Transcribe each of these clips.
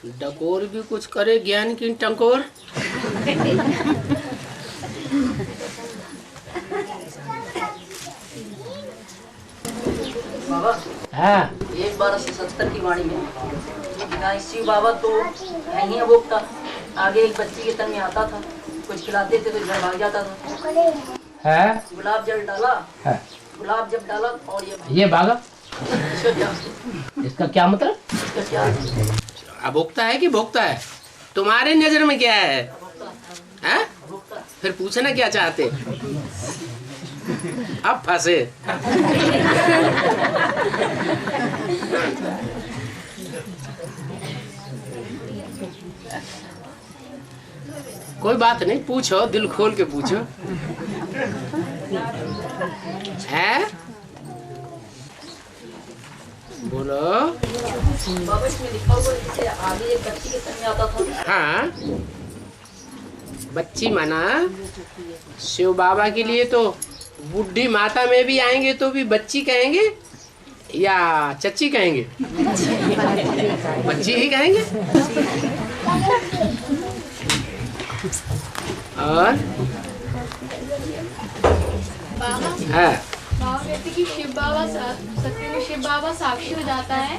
डकोर भी कुछ करे ज्ञान की टंकोर। बाबा हाँ 1270 की वाणी में शिव बाबा तो है ही अभोक्ता। आगे एक बच्ची के तन में आता था, कुछ खिलाते थे तो घर भाग जाता था। है गुलाब जल डाला है। गुलाब जब डाला और ये भागा, इसका क्या इसका क्या मतलब? इसका क्या अभोक्ता है कि भोक्ता है? तुम्हारे नजर में क्या है? हैं? अभोक्ता? फिर पूछना क्या चाहते? अब फंसे। कोई बात नहीं, पूछो, दिल खोल के पूछो। है बोलो। बाबा इसमें लिखा हुआ है जैसे आगे एक बच्ची के तन में आता था। हाँ, बच्ची माना शिव बाबा के लिए तो बुढ़ी माता में भी आएंगे तो भी बच्ची कहेंगे या चच्ची कहेंगे? बच्ची ही कहेंगे। और है बाबा कहते कि शिव बाबा सत्य में शिव बाबा साक्षी हो जाता है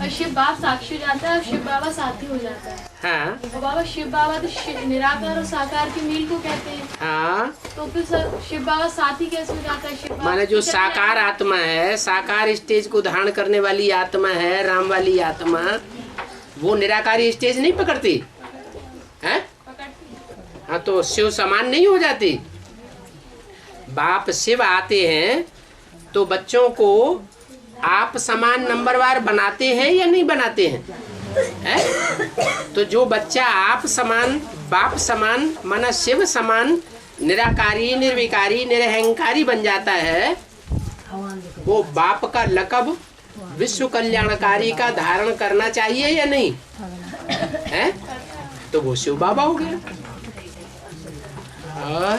और शिव बाप साक्षी हो जाता है और शिव बाबा साथी हो जाता है। हाँ और बाबा शिव बाबा तो निराकार और साकार के मेल को कहते हैं। हाँ, तो फिर शिव बाबा साथी कैसे हो जाता है? शिव बाबा माने जो साकार आत्मा है, साकार स्टेज को धारण करने वाली आत्मा है, राम वाली आत्मा, वो निराकारी स्टेज नहीं पकड़ती है? हाँ, तो शिव समान नहीं हो जाती। बाप शिव आते हैं तो बच्चों को आप समान नंबरवार बनाते हैं या नहीं बनाते हैं? है? तो जो बच्चा आप समान, बाप समान, माना शिव समान निराकारी, निर्विकारी, निरहंकारी बन जाता है, वो बाप का लक़ब विश्व कल्याणकारी का धारण करना चाहिए या नहीं? है? तो वो शिव बाबा हो गया। और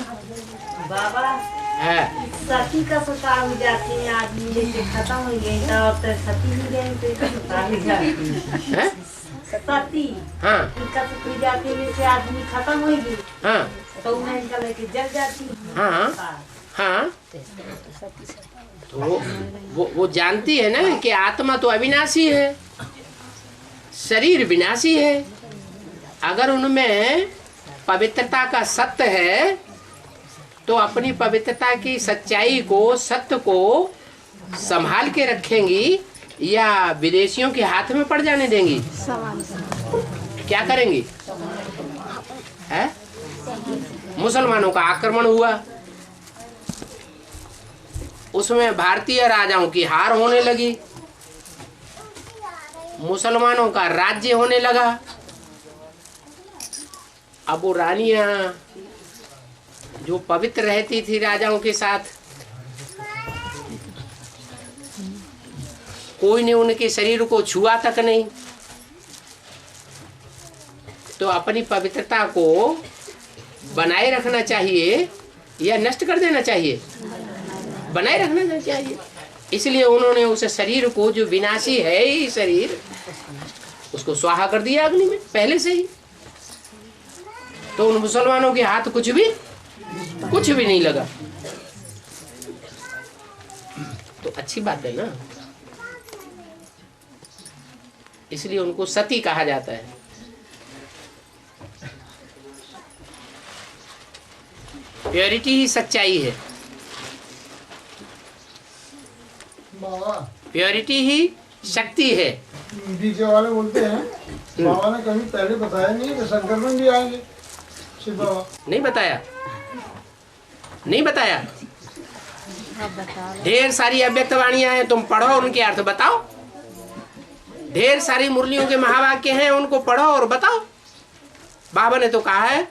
बाबा है सती का सुतार हो जाती है, आदमी जैसे खत्म हो गई तो सती ही गए तो सुतार हो जाती है? सती हाँ इनका सुत जाती है, जैसे आदमी खत्म हो गई हाँ तो उन्हें इनका लेके जल जाती है। हाँ हाँ, तो वो जानती है ना कि आत्मा तो अविनाशी है, शरीर विनाशी है। अगर उनमें पवित्रता का सत्य है तो अपनी पवित्रता की सच्चाई को, सत्य को संभाल के रखेंगी या विदेशियों के हाथ में पड़ जाने देंगी? क्या करेंगी? है? मुसलमानों का आक्रमण हुआ, उसमें भारतीय राजाओं की हार होने लगी, मुसलमानों का राज्य होने लगा। अब वो रानियां जो पवित्र रहती थी राजाओं के साथ, कोई ने उनके शरीर को छुआ तक नहीं, तो अपनी पवित्रता को बनाए रखना चाहिए या नष्ट कर देना चाहिए? बनाए रखना चाहिए। इसलिए उन्होंने उस शरीर को, जो विनाशी है ही शरीर, उसको स्वाहा कर दिया अग्नि में पहले से ही। तो उन मुसलमानों के हाथ कुछ भी नहीं लगा। तो अच्छी बात है ना, इसलिए उनको सती कहा जाता है। प्योरिटी ही सच्चाई है, प्योरिटी ही शक्ति है। डीजे वाले बोलते हैं बाबा ने कभी पहले बताया नहीं कि शंकर में भी आएंगे शिव बाबा। नहीं बताया, नहीं बताया। ढेर सारी अव्यक्त वाणियां हैं, तुम पढ़ो, उनके अर्थ बताओ। ढेर सारी मुरलियों के महावाक्य हैं, उनको पढ़ो और बताओ। बाबा ने तो कहा है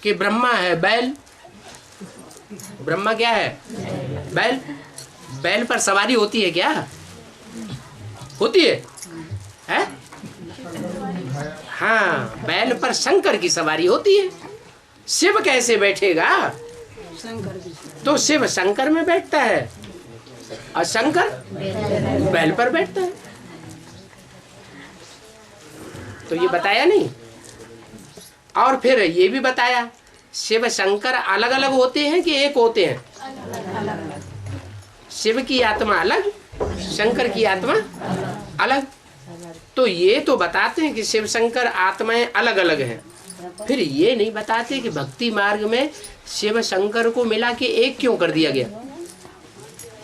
कि ब्रह्मा है बैल। ब्रह्मा क्या है? बैल। बैल पर सवारी होती है क्या? होती है? है? हाँ, बैल पर शंकर की सवारी होती है। शिव कैसे बैठेगा? तो शिव शंकर में बैठता है और शंकर बैल पर बैठता है। तो ये बताया नहीं। और फिर ये भी बताया शिव शंकर अलग अलग होते हैं कि एक होते हैं? शिव की आत्मा अलग, शंकर की आत्मा अलग। तो ये तो बताते हैं कि शिव शंकर आत्माएं अलग अलग हैं, फिर ये नहीं बताते कि भक्ति मार्ग में शिव शंकर को मिला के एक क्यों कर दिया गया।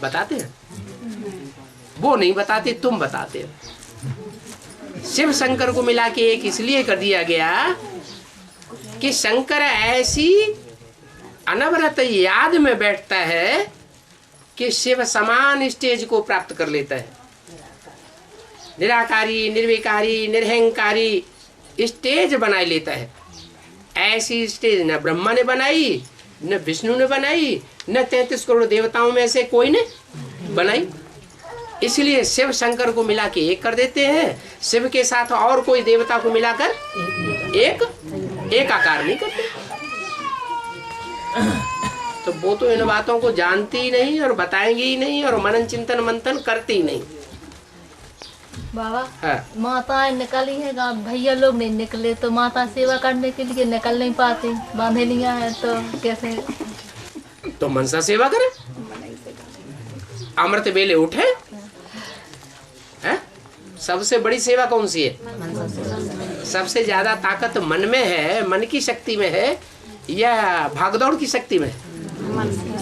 बताते हैं? वो नहीं बताते, तुम बताते हो। शिव शंकर को मिला के एक इसलिए कर दिया गया कि शंकर ऐसी अनवरत याद में बैठता है कि शिव समान स्टेज को प्राप्त कर लेता है। निराकारी, निर्विकारी, निरहंकारी स्टेज बना लेता है। ऐसी स्टेज न ब्रह्मा ने बनाई, न विष्णु ने बनाई, न 33 करोड़ देवताओं में से कोई ने बनाई। इसलिए शिव शंकर को मिला के एक कर देते हैं, शिव के साथ और कोई देवता को मिलाकर एक आकार नहीं करते। तो वो तो इन बातों को जानती ही नहीं और बताएंगे ही नहीं और मनन चिंतन मंथन करते ही नहीं। बाबा हाँ। माताएं निकली है, भैया लोग नहीं निकले तो माता सेवा करने के लिए निकल नहीं पाती, बांधेलियां है तो कैसे? तो मनसा सेवा करें, अमृत बेले उठे। है? सबसे बड़ी सेवा कौन सी है? सबसे ज्यादा ताकत मन में है, मन की शक्ति में है, या भागदौड़ की शक्ति में है,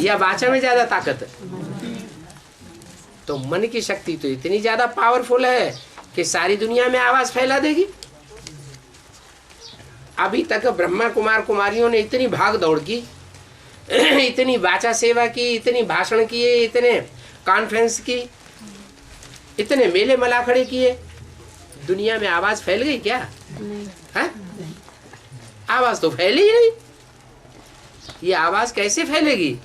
या वाचा में ज्यादा ताकत है? तो मन की शक्ति तो इतनी ज्यादा पावरफुल है कि सारी दुनिया में आवाज फैला देगी। अभी तक ब्रह्मा कुमार कुमारियों ने इतनी भाग दौड़ की, इतनी वाचा सेवा की, इतनी भाषण किए, इतने कॉन्फ्रेंस की, इतने मेले मलाखड़े किए, दुनिया में आवाज फैल गई क्या? है? आवाज तो फैली ही नहीं। ये आवाज कैसे फैलेगी?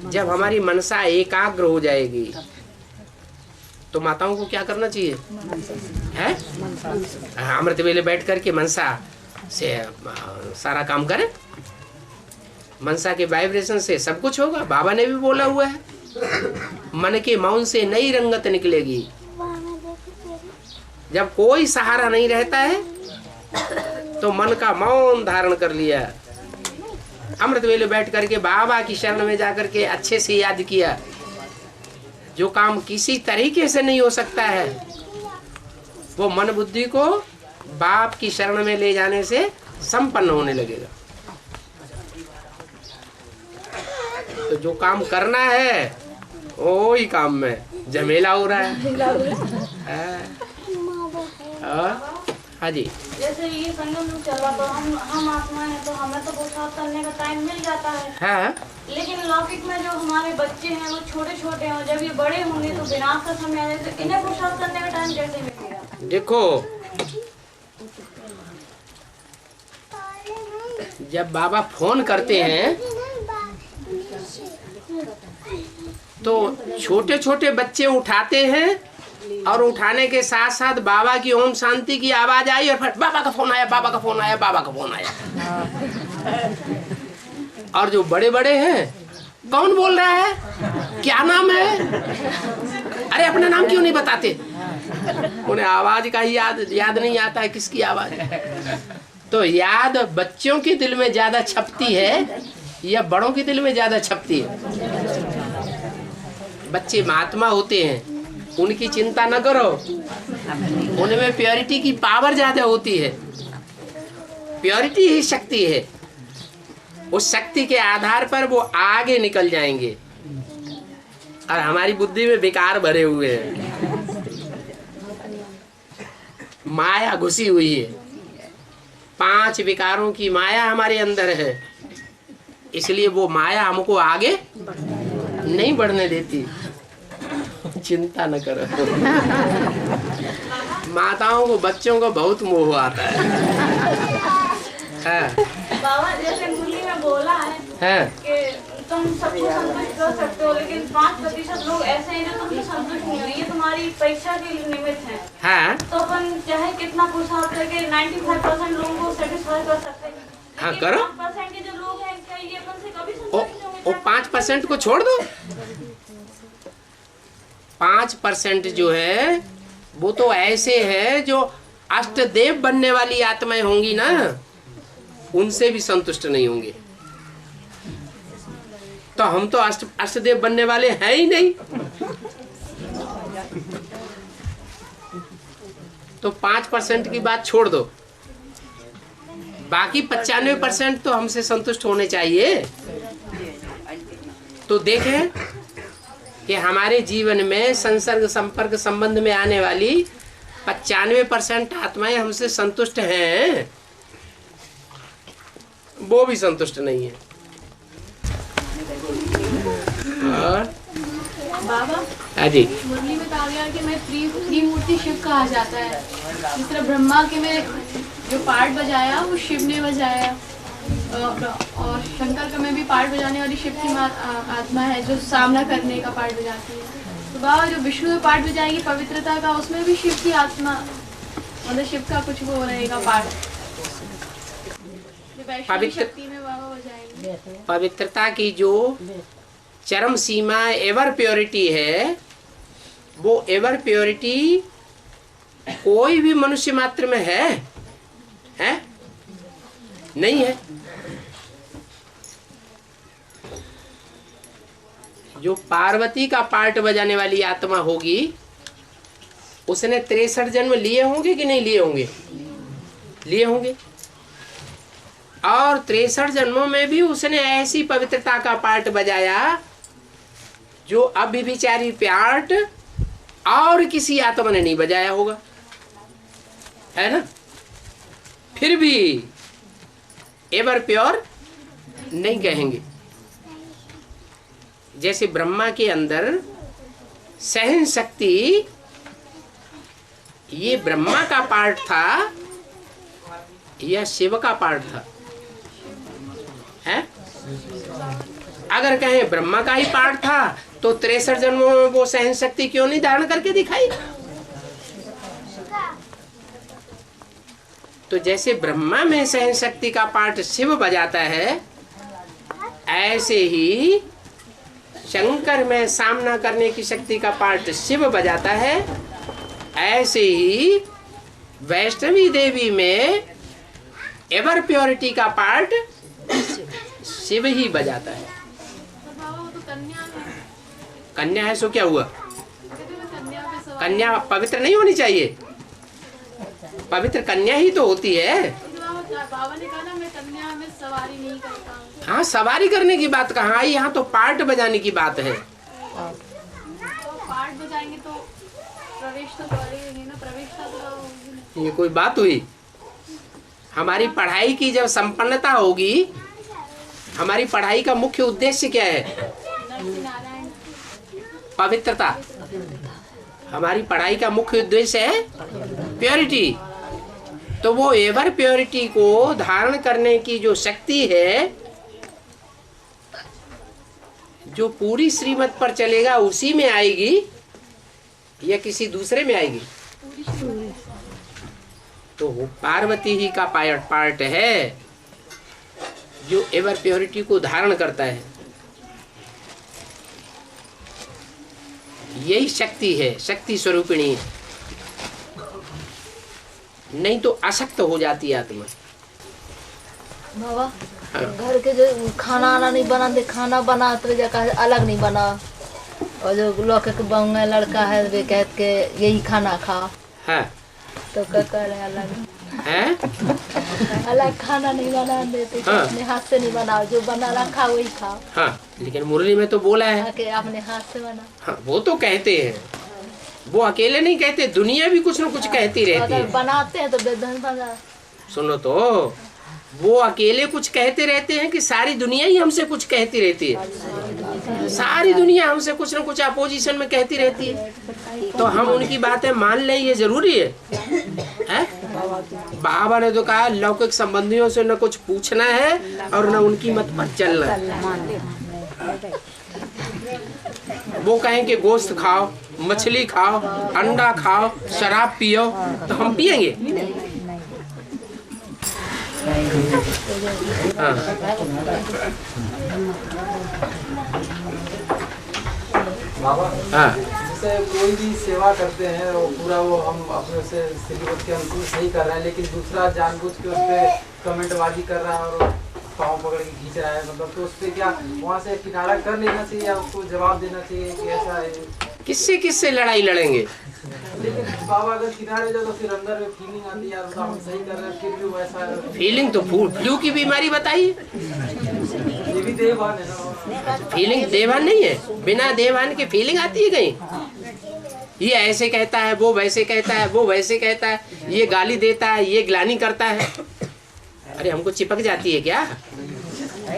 जब हमारी मनसा एकाग्र हो जाएगी। तो माताओं को क्या करना चाहिए? है? अमृत वेले बैठ करके मनसा से सारा काम करें। मनसा के वाइब्रेशन से सब कुछ होगा। बाबा ने भी बोला हुआ है, मन के मौन से नई रंगत निकलेगी। जब कोई सहारा नहीं रहता है तो मन का मौन धारण कर लिया, अमृत वेले बैठ करके बाबा की शरण में जाकर के अच्छे से याद किया। जो काम किसी तरीके से नहीं हो सकता है वो मन बुद्धि को बाप की शरण में ले जाने से संपन्न होने लगेगा। तो जो काम करना है वो ही काम में झमेला हो रहा है। हाँ जी। जैसे ये संगम चल रहा तो हम आत्मा है तो हमें तो पुरुषार्थ करने का टाइम मिल जाता है। हाँ। लेकिन लौकिक में जो हमारे बच्चे हैं वो छोटे छोटे हैं, जब ये बड़े होंगे तो विनाश का समय आ जाए तो इन्हें पुरुषार्थ करने का टाइम कैसे मिलेगा? देखो, जब बाबा फोन करते हैं तो छोटे छोटे बच्चे उठाते हैं और उठाने के साथ साथ बाबा की ओम शांति की आवाज आई और फिर बाबा का फोन आया, बाबा का फोन आया, बाबा का फोन आया। और जो बड़े बड़े हैं, कौन बोल रहा है, क्या नाम है, अरे अपना नाम क्यों नहीं बताते? उन्हें आवाज का ही याद नहीं आता है किसकी आवाज। तो याद बच्चों के दिल में ज्यादा छपती है या बड़ों के दिल में ज्यादा छपती है? बच्चे महात्मा होते हैं, उनकी चिंता न करो, उनमें प्योरिटी की पावर ज्यादा होती है। प्योरिटी ही शक्ति है, उस शक्ति के आधार पर वो आगे निकल जाएंगे। और हमारी बुद्धि में विकार भरे हुए हैं, माया घुसी हुई है, 5 विकारों की माया हमारे अंदर है। इसलिए वो माया हमको आगे नहीं बढ़ने देती। चिंता न करो। माताओं को बच्चों को बहुत मोह आता है। बाबा जैसे मुरली में बोला है कि तुम सबको संतुष्ट कर सकते हो, लेकिन 5% लोग ऐसे हैं जो तुमसे संतुष्ट नहीं हो, ये तुम्हारी परीक्षा के निमित्त है। हाँ। तो अपन चाहे कितना पुरुषार्थ करके 95% लोगों को सेटिस्फाई कर सकते हैं। हाँ, करो। 5% के जो लोग हैं क्या ये अपन से कभी संतुष्ट नहीं होंगे? 5% को छोड़ दो। 5% जो है वो तो ऐसे है जो अष्टदेव बनने वाली आत्माएं होंगी ना, उनसे भी संतुष्ट नहीं होंगे। तो हम तो अष्टदेव बनने वाले हैं ही नहीं। तो 5% की बात छोड़ दो, बाकी 95% तो हमसे संतुष्ट होने चाहिए। तो देखें कि हमारे जीवन में संसर्ग संपर्क संबंध में आने वाली 95% आत्माएं हमसे संतुष्ट हैं, वो भी संतुष्ट नहीं है। और बाबा जी मुरली में कहा गया कि मैं त्रिमूर्ति शिव कहा जाता है। जिस तरह ब्रह्मा के में जो पार्ट बजाया वो शिव ने बजाया, और शंकर का में भी पार्ट बजाने वाली शिव की आत्मा है जो सामना करने का पार्ट बजाती है। तो बाबा जो विष्णु में पार्ट बजाएंगे पवित्रता का, उसमें भी शिव की आत्मा मतलब शिव का कुछ वो रहेगा पार्ट। पवित्र शक्ति में बाबा बजाएंगे। पवित्रता की जो चरम सीमा एवर प्योरिटी है, वो एवर प्योरिटी कोई भी मनुष्य मात्र में है? नहीं है। जो पार्वती का पार्ट बजाने वाली आत्मा होगी, उसने 63 जन्म लिए होंगे कि नहीं लिए होंगे? लिए होंगे। और 63 जन्मों में भी उसने ऐसी पवित्रता का पार्ट बजाया जो अभिविचारी पार्ट और किसी आत्मा ने नहीं बजाया होगा, है ना? फिर भी एवर प्योर नहीं कहेंगे। जैसे ब्रह्मा के अंदर सहन शक्ति, ये ब्रह्मा का पार्ट था या शिव का पार्ट था? है? अगर कहें ब्रह्मा का ही पार्ट था तो 63 जन्मों में वो सहन शक्ति क्यों नहीं धारण करके दिखाई? तो जैसे ब्रह्मा में सहन शक्ति का पार्ट शिव बजाता है, ऐसे ही शंकर में सामना करने की शक्ति का पार्ट शिव बजाता है, ऐसे ही वैष्णवी देवी में एवर प्योरिटी का पार्ट शिव ही बजाता है। कन्या है सो क्या हुआ? कन्या पवित्र नहीं होनी चाहिए? पवित्र कन्या ही तो होती है। बाबा ने कहा ना मैं कन्या में सवारी नहीं करता हूँ। हाँ, सवारी करने की बात कहाँ आई? यहाँ तो पार्ट बजाने की बात है। तो पार्ट बजाएंगे तो प्रवेश तो करेंगे ना, प्रवेशता तो होगी। ये कोई बात हुई? हमारी पढ़ाई की जब संपन्नता होगी, हमारी पढ़ाई का मुख्य उद्देश्य क्या है? पवित्रता। हमारी पढ़ाई का मुख्य उद्देश्य है प्योरिटी। तो वो एवर प्योरिटी को धारण करने की जो शक्ति है, जो पूरी श्रीमत पर चलेगा, उसी में आएगी या किसी दूसरे में आएगी? तो वो पार्वती ही का पार्ट है जो एवर प्योरिटी को धारण करता है। यही शक्ति है, शक्ति स्वरूपिणी। नहीं तो अशक्त हो जाती है आत्मा। बाबा घर के जो खाना आना नहीं बनाते, खाना बनाते जगह अलग नहीं बना, और जो लौके के बंगा लड़का है वे कहते के यही खाना खाओ, हाँ। तो करे अलग है? अलग खाना नहीं बना देते। हाँ। अपने हाथ से नहीं बनाओ, जो बना रखा वही खाओ। हाँ, लेकिन मुरली में तो बोला है कि अपने हाथ से बना। हाँ, वो तो कहते हैं, वो अकेले नहीं कहते, दुनिया भी कुछ न कुछ कहती रहती अगर है। बनाते हैं तो बेदन बना। सुनो तो, वो अकेले कुछ कहते रहते हैं कि सारी दुनिया ही हमसे कुछ कहती रहती है। सारी दुनिया हमसे कुछ न कुछ अपोजिशन में कहती रहती है, तो हम उनकी बातें मान लें, ये जरूरी है? बाबा ने तो कहा लौकिक संबंधियों से न कुछ पूछना है और न उनकी मत पर चलना है। वो कहें कि गोश्त खाओ, मछली खाओ, अंडा खाओ, शराब पियो, तो हम पिएंगे? हाँ। हाँ। जैसे कोई भी सेवा करते हैं वो पूरा वो हम अपने से श्रीमत के अनुकूल सही कर रहे हैं, लेकिन दूसरा जानबूझ के उस पर कमेंटबाजी कर रहा है और पाँव पकड़ के खींच रहा है, मतलब तो उस पर क्या वहाँ से किनारा कर लेना चाहिए या उसको जवाब देना चाहिए कि ऐसा है? किससे किससे लड़ाई लड़ेंगे? लेकिन बाबा अगर किनारे जाओ तो फिर अंदर में फीलिंग आती है यार हम सही कर रहे हैं फिर भी वैसा है। फीलिंग तो फ्लू की बीमारी बताइए। ये भी देहभान है ना। फीलिंग देहभान नहीं है, बिना देहभान के फीलिंग आती है कहीं? ये ऐसे कहता है, वो वैसे कहता है, वो वैसे कहता है, ये गाली देता है, ये ग्लानि करता है। अरे हमको चिपक जाती है क्या?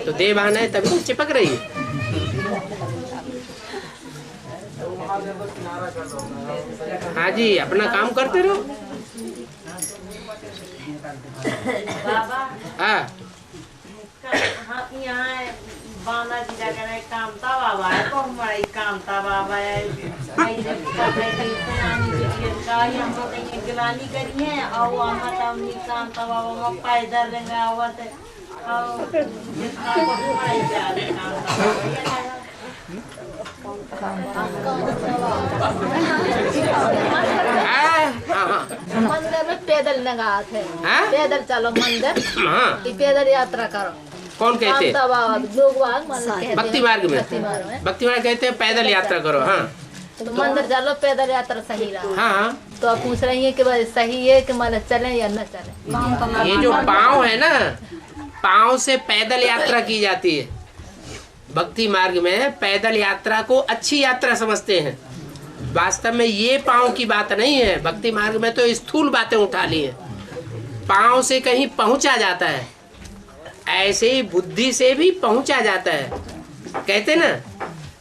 तो देहभान है तभी तो चिपक रही है। हाँ जी, अपना काम करते रहो। बाबा हाँ हाँ यहाँ बांदा जी का कहना है कामता बाबा है को हमारा कामता बाबा है भाई जब कपड़े खरीदते आने के लिए का ही हम लोग कहीं गिलानी करी है और हम हमने कामता बाबा में पैदल रंगा हुआ थे और जिसका हमारा प्यार है कामता बाबा मंदिर में पैदल नगा थे, पैदल चलो मंदिर, पैदल यात्रा करो। कौन कहते? लोग भक्ति मार्ग में, भक्ति मार्ग कहते हैं पैदल यात्रा करो। हाँ तो मंदिर चलो पैदल यात्रा सही रहा। हाँ तो आप पूछ रही है कि भाई सही है कि मतलब चले या न चले? ये जो पाँव है ना, पाँव से पैदल यात्रा की जाती है। भक्ति मार्ग में पैदल यात्रा को अच्छी यात्रा समझते हैं। वास्तव में ये पाँव की बात नहीं है। भक्ति मार्ग में तो स्थूल बातें उठा ली है। पाँव से कहीं पहुंचा जाता है, ऐसे ही बुद्धि से भी पहुंचा जाता है। कहते ना,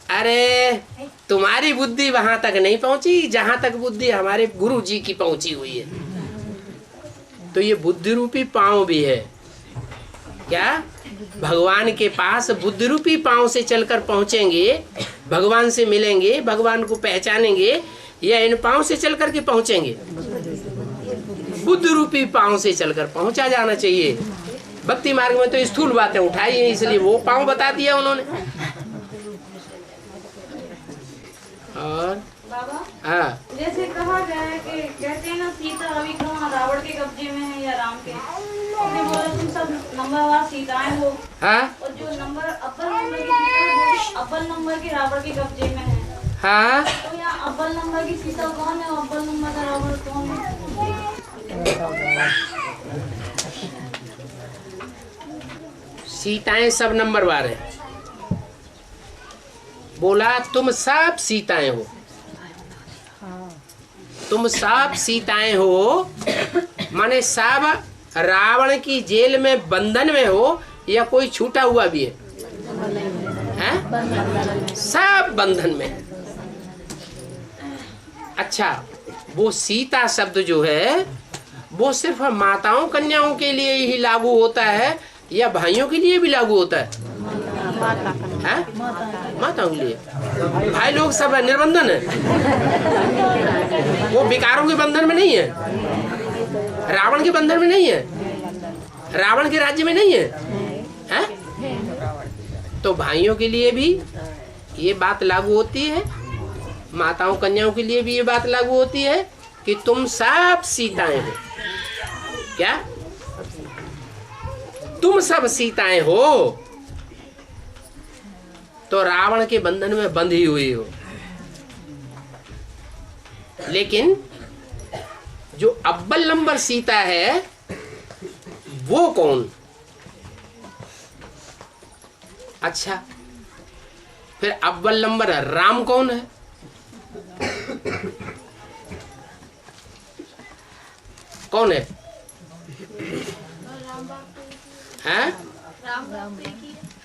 अरे तुम्हारी बुद्धि वहां तक नहीं पहुंची जहां तक बुद्धि हमारे गुरु जी की पहुंची हुई है। तो ये बुद्धि रूपी पाँव भी है क्या? भगवान के पास बुद्धि रूपी पाँव से चलकर पहुंचेंगे, भगवान से मिलेंगे, भगवान को पहचानेंगे, या इन पाँव से चलकर के पहुंचेंगे? बुद्धि रूपी पाँव से चलकर पहुंचा जाना चाहिए। भक्ति मार्ग में तो स्थूल बातें उठाई है, इसलिए वो पाँव बता दिया उन्होंने। और बाबा हाँ, जैसे कहा गया है कि कहते हैं ना सीता अभी कहाँ रावण के कब्जे में है या राम के, तो बोला तुम सब नंबरवार सीताएं हो, हाँ, और जो नंबर अव्वल नंबर की सीता है वो अव्वल नंबर के रावण के कब्जे में है। हाँ। तो यहाँ अव्वल नंबर की सीता कौन है और अव्वल नंबर का रावण कौन है? सीताएं सब नंबरवार है। बोला तुम सब सीताएं हो, तुम सब सीताएं हो, माने सब रावण की जेल में बंधन में हो या कोई छूटा हुआ भी है? सब बंधन में है। अच्छा, वो सीता शब्द जो है वो सिर्फ माताओं कन्याओं के लिए ही लागू होता है या भाइयों के लिए भी लागू होता है? माताओं के लिए। भाई लोग सब निर्बंधन है, वो विकारों के बंधन में नहीं है, रावण के बंधन में नहीं है, रावण के राज्य में नहीं है, तो भाइयों के लिए भी ये बात लागू होती है, माताओं कन्याओं के लिए भी ये बात लागू होती है कि तुम सब सीताएं हो। क्या तुम सब सीताएं हो तो रावण के बंधन में बंधी हुई हो। लेकिन जो अव्वल नंबर सीता है वो कौन? अच्छा, फिर अव्वल नंबर राम कौन है? कौन है? हैं?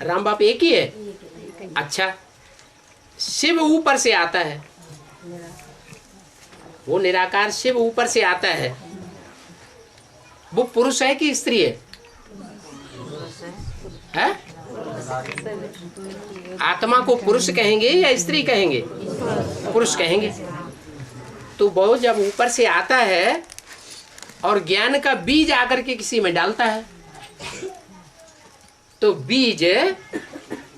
राम बाप एक ही है। अच्छा, शिव ऊपर से आता है, वो निराकार शिव ऊपर से आता है, वो पुरुष है कि स्त्री है? है? आत्मा को पुरुष कहेंगे या स्त्री कहेंगे? पुरुष कहेंगे। तो वो जब ऊपर से आता है और ज्ञान का बीज आकर के किसी में डालता है, तो बीज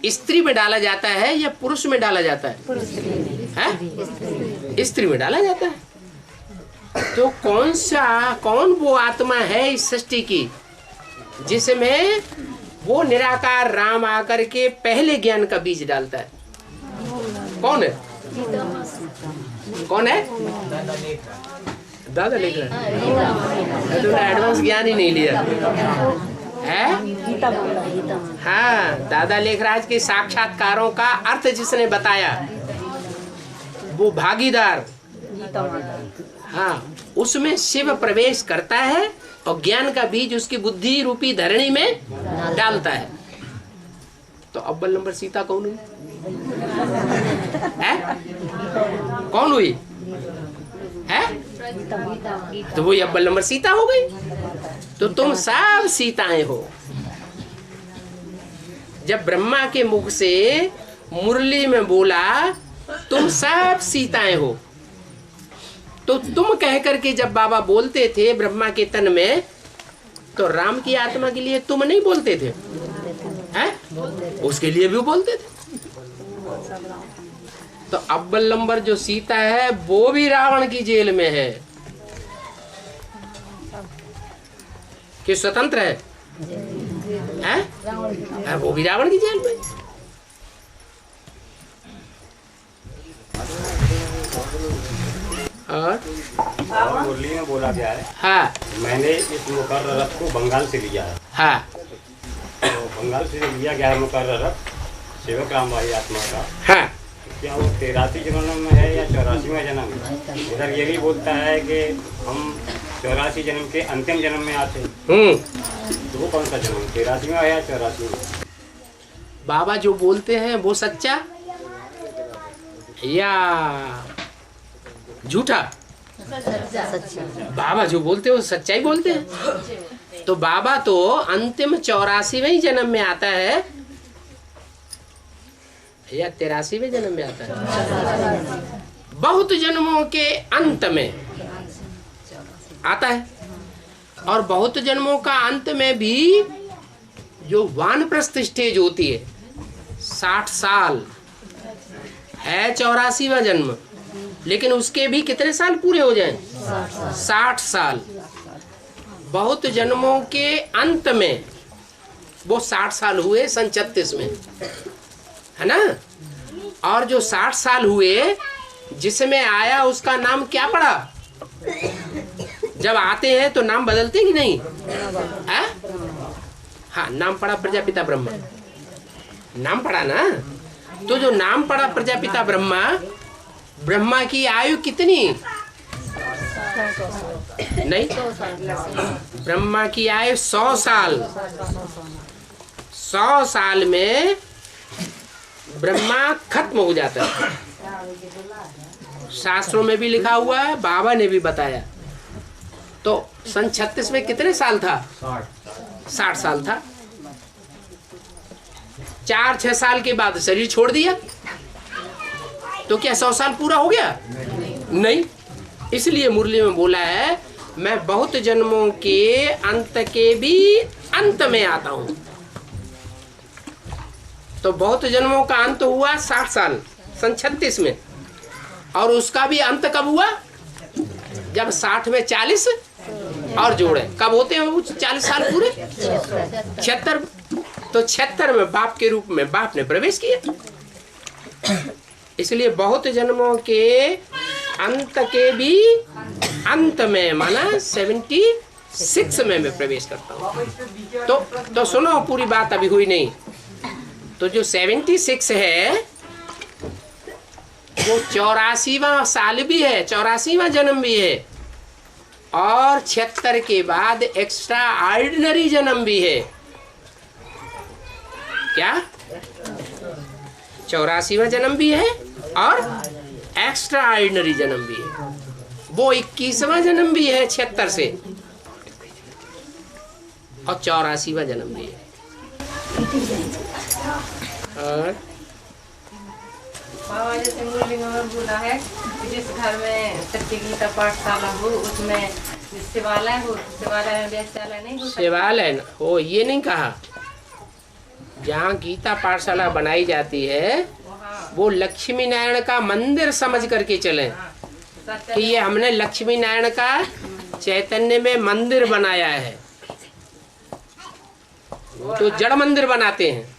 स्त्री में डाला जाता है या पुरुष में डाला जाता है? स्त्री में डाला जाता है। तो कौन वो आत्मा है इस सृष्टि की जिसमें वो निराकार राम आकर के पहले ज्ञान का बीज डालता है? कौन है? कौन है? दादा लिख रहा है। तुमने एडवांस ज्ञान ही नहीं लिया है? हाँ, दादा लेखराज के साक्षात्कारों का अर्थ जिसने बताया वो भागीदार, हाँ, उसमें शिव प्रवेश करता है और ज्ञान का बीज उसकी बुद्धि रूपी धरणी में डालता है। तो अव्वल नंबर सीता कौन हुई? है? कौन हुई? है? तो वही अव्वल नंबर सीता हो गई। तो तुम सब सीताएं हो। जब ब्रह्मा के मुख से मुरली में बोला तुम सब सीताएं हो, तो तुम कह करके जब बाबा बोलते थे ब्रह्मा के तन में, तो राम की आत्मा के लिए तुम नहीं बोलते थे? हैं? उसके लिए भी बोलते थे। तो अव्वल नंबर जो सीता है वो भी रावण की जेल में है कि स्वतंत्र है? हैं? वो भी रावण की जेल में। और मुरली में बोला गया है, हाँ, मैंने इस मुकर्रर रथ को बंगाल से लिया है। हाँ, तो बंगाल से लिया गया है मुकर्रर रथ सेवक राम भाई आत्मा का। हाँ, क्या वो 83 जन्म में है या 84वां जन्म? इधर ये भी बोलता है कि हम 84 जन्म के अंतिम जन्म में आते हैं। तो वो कौन सा जन्म, 83वां या 84वां? बाबा जो बोलते हैं वो सच्चा या झूठा? बाबा जो बोलते हैं वो सच्चाई बोलते हैं। तो बाबा तो अंतिम 84वें जन्म में आता है या 83वें जन्म में आता है? बहुत जन्मों के अंत में आता है। और बहुत जन्मों का अंत में भी जो वानप्रस्थ स्टेज होती है 60 साल है 84वां जन्म, लेकिन उसके भी कितने साल पूरे हो जाएं? 60 साल। बहुत जन्मों के अंत में वो 60 साल हुए सन 36 में, है ना? और जो 60 साल हुए जिसमें आया उसका नाम क्या पड़ा? जब आते हैं तो नाम बदलते कि नहीं? है? हाँ, नाम पड़ा प्रजापिता ब्रह्मा, नाम पड़ा ना। तो जो नाम पड़ा प्रजापिता ब्रह्मा, ब्रह्मा की आयु कितनी? नहीं, ब्रह्मा की आयु 100 साल। 100 साल में ब्रह्मा खत्म हो जाता है। शास्त्रों में भी लिखा हुआ है, बाबा ने भी बताया। तो सन 36 में कितने साल था? 60 साल था। 4-6 साल के बाद शरीर छोड़ दिया, तो क्या 100 साल पूरा हो गया? नहीं। इसलिए मुरली में बोला है मैं बहुत जन्मों के अंत के भी अंत में आता हूं। तो बहुत जन्मों का अंत हुआ 60 साल सन 36 में, और उसका भी अंत कब हुआ? जब 60 में 40 और जोड़े, कब होते हैं वो 40 साल पूरे? 76। तो 76 में बाप के रूप में बाप ने प्रवेश किया। इसलिए बहुत जन्मों के अंत के भी अंत में, माना 76 में मैं प्रवेश करता हूँ। तो सुनो, पूरी बात अभी हुई नहीं। तो जो 76 है वो 84वां साल भी है, 84वां जन्म भी है, और 76 के बाद एक्स्ट्रा ऑर्डिनरी जन्म भी है। क्या? 84वां जन्म भी है और एक्स्ट्रा ऑर्डिनरी जन्म भी है। वो 21वां जन्म भी है 76 से, और 84वां जन्म भी है। और बाबा जैसे मुरली में बोला है कि जिस घर में सत्य गीता पाठशाला हो उसमें शिवालय हो, शिवालय में वेश्यालय नहीं हो। शिवालय हो ये नहीं कहा। जहाँ गीता पाठशाला बनाई जाती है वो लक्ष्मी नारायण का मंदिर समझ करके चलें। कि ये हमने लक्ष्मी नारायण का चैतन्य में मंदिर बनाया है। तो जड़ मंदिर बनाते हैं,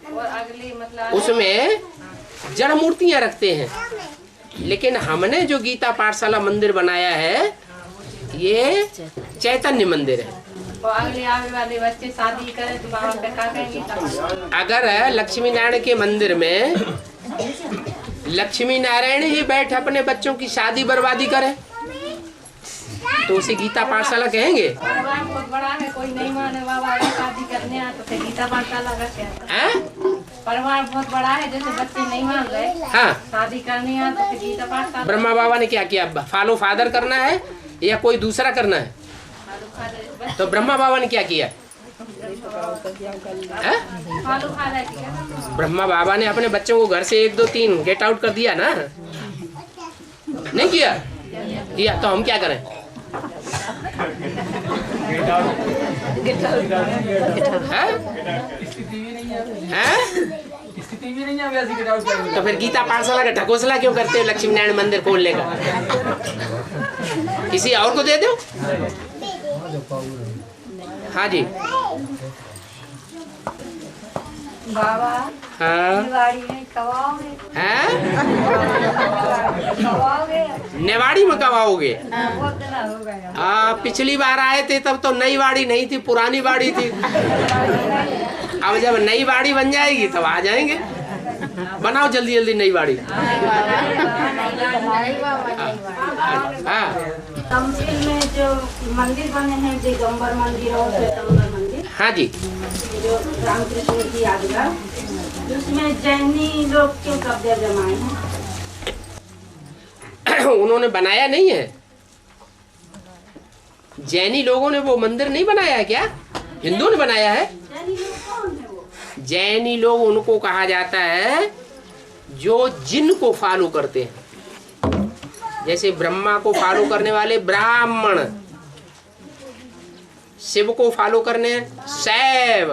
और अगली मतलब उसमें जड़ मूर्तियां रखते हैं, लेकिन हमने जो गीता पाठशाला मंदिर बनाया है ये चैतन्य मंदिर है। और अगले आगे वाले बच्चे शादी करें तो बाबा पे क्या कहेंगे? अगर लक्ष्मी नारायण के मंदिर में लक्ष्मी नारायण ही बैठ अपने बच्चों की शादी बर्बादी करे तो उसे गीता पाठशाला कहेंगे? परिवार बहुत बड़ा है, कोई नहीं माने बाबा अगर शादी करने आए तो फिर गीता पाठशाला का क्या? हैं? परिवार बहुत बड़ा है, जैसे बच्चे नहीं मान रहे हाँ, शादी करने आए तो फिर गीता पाठशाला। ब्रह्मा बाबा ने क्या किया? फॉलो फादर करना है या कोई दूसरा करना है? तो ब्रह्मा बाबा ने क्या किया? हैं? फालू खा रहे थे। ब्रह्मा बाबा ने अपने बच्चों को घर से 1 2 3 गेट आउट कर दिया ना? नहीं किया? किया तो हम क्या करें? स्थिति भी नहीं है वैसी गेट आउट करने की। तो फिर गीता पाठशाला का ढकोसला क्यों करते हो लक्ष्मी नारायण मंदिर खोलने का? किसी और को दे दो। हाँ जी। बाबा हाँ दिवाली में कब आओगे? हैं? कब आओगे? नेवाड़ी में कब आओगे? बहुत दिन हो गया। पिछली बार आए थे तब तो नई वाड़ी नहीं थी, पुरानी वाड़ी थी। अब जब नई वाड़ी बन जाएगी तब आ जाएंगे। बनाओ जल्दी जल्दी नई वाड़ी। हाँ तमसील में जो मंदिर बने हैं, दिगंबर मंदिर और श्वेतंबर मंदिर, हाँ जी। जो रामकृष्ण की यादगार, उसमें जैनी लोग क्यों कब्जा जमाए हैं? उन्होंने बनाया नहीं है। जैनी लोगों ने वो मंदिर नहीं बनाया है क्या? हिंदुओं ने बनाया है। जैनी लोग कौन है वो? जैनी लोग उनको कहा जाता है जो जिन को फॉलो करते हैं। जैसे ब्रह्मा को फॉलो करने वाले ब्राह्मण, शिव को फॉलो करने शैव,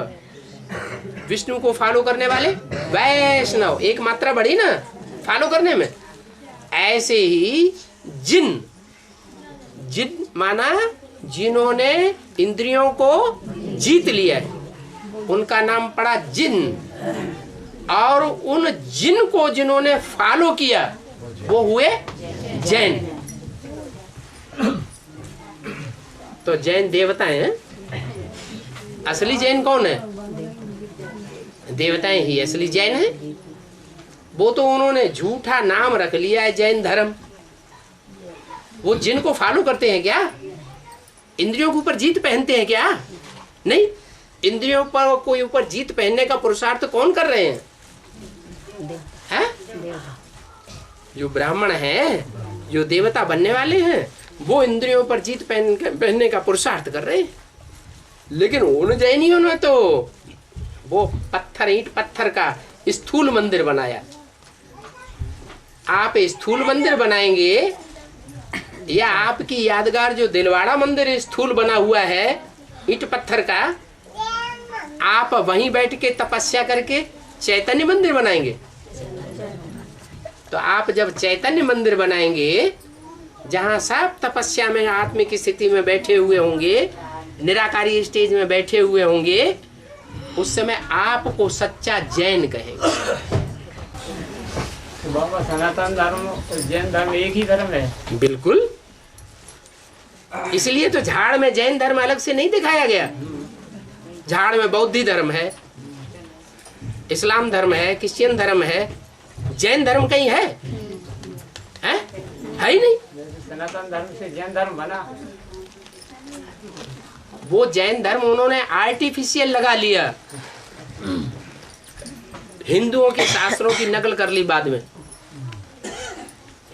विष्णु को फॉलो करने वाले वैष्णव। एक मात्रा बढ़ी ना फॉलो करने में। ऐसे ही जिन, जिन माना जिन्होंने इंद्रियों को जीत लिया है, उनका नाम पड़ा जिन। और उन जिन को जिन्होंने फॉलो किया वो हुए जैन। तो जैन देवताएं हैं। असली जैन कौन है? देवताएं ही असली जैन है। वो तो उन्होंने झूठा नाम रख लिया है जैन धर्म। वो जिन को फॉलो करते हैं क्या? इंद्रियों के ऊपर जीत पहनते हैं क्या? नहीं। इंद्रियों पर कोई ऊपर जीत पहनने का पुरुषार्थ कौन कर रहे हैं? जो ब्राह्मण हैं, जो देवता बनने वाले हैं, वो इंद्रियों पर जीत पहनने का पुरुषार्थ कर रहे हैं। लेकिन उन जैनियों ने तो वो पत्थर, ईंट पत्थर का स्थूल मंदिर बनाया। आप स्थूल मंदिर बनाएंगे या आपकी यादगार जो दिलवाड़ा मंदिर स्थूल बना हुआ है ईंट पत्थर का, आप वहीं बैठ के तपस्या करके चैतन्य मंदिर बनाएंगे? तो आप जब चैतन्य मंदिर बनाएंगे जहां सब तपस्या में आत्मिक स्थिति में बैठे हुए होंगे, निराकारी स्टेज में बैठे हुए होंगे, उस समय आपको सच्चा जैन कहेंगे। तो बाबा सनातन धर्म और जैन धर्म एक ही धर्म है? बिल्कुल। इसलिए तो झाड़ में जैन धर्म अलग से नहीं दिखाया गया। झाड़ में बौद्ध धर्म है, इस्लाम धर्म है, क्रिश्चियन धर्म है, जैन धर्म कहीं है? है ही नहीं। सनातन धर्म से जैन धर्म बना। वो जैन धर्म उन्होंने आर्टिफिशियल लगा लिया, हिंदुओं के शास्त्रों की नकल कर ली बाद में।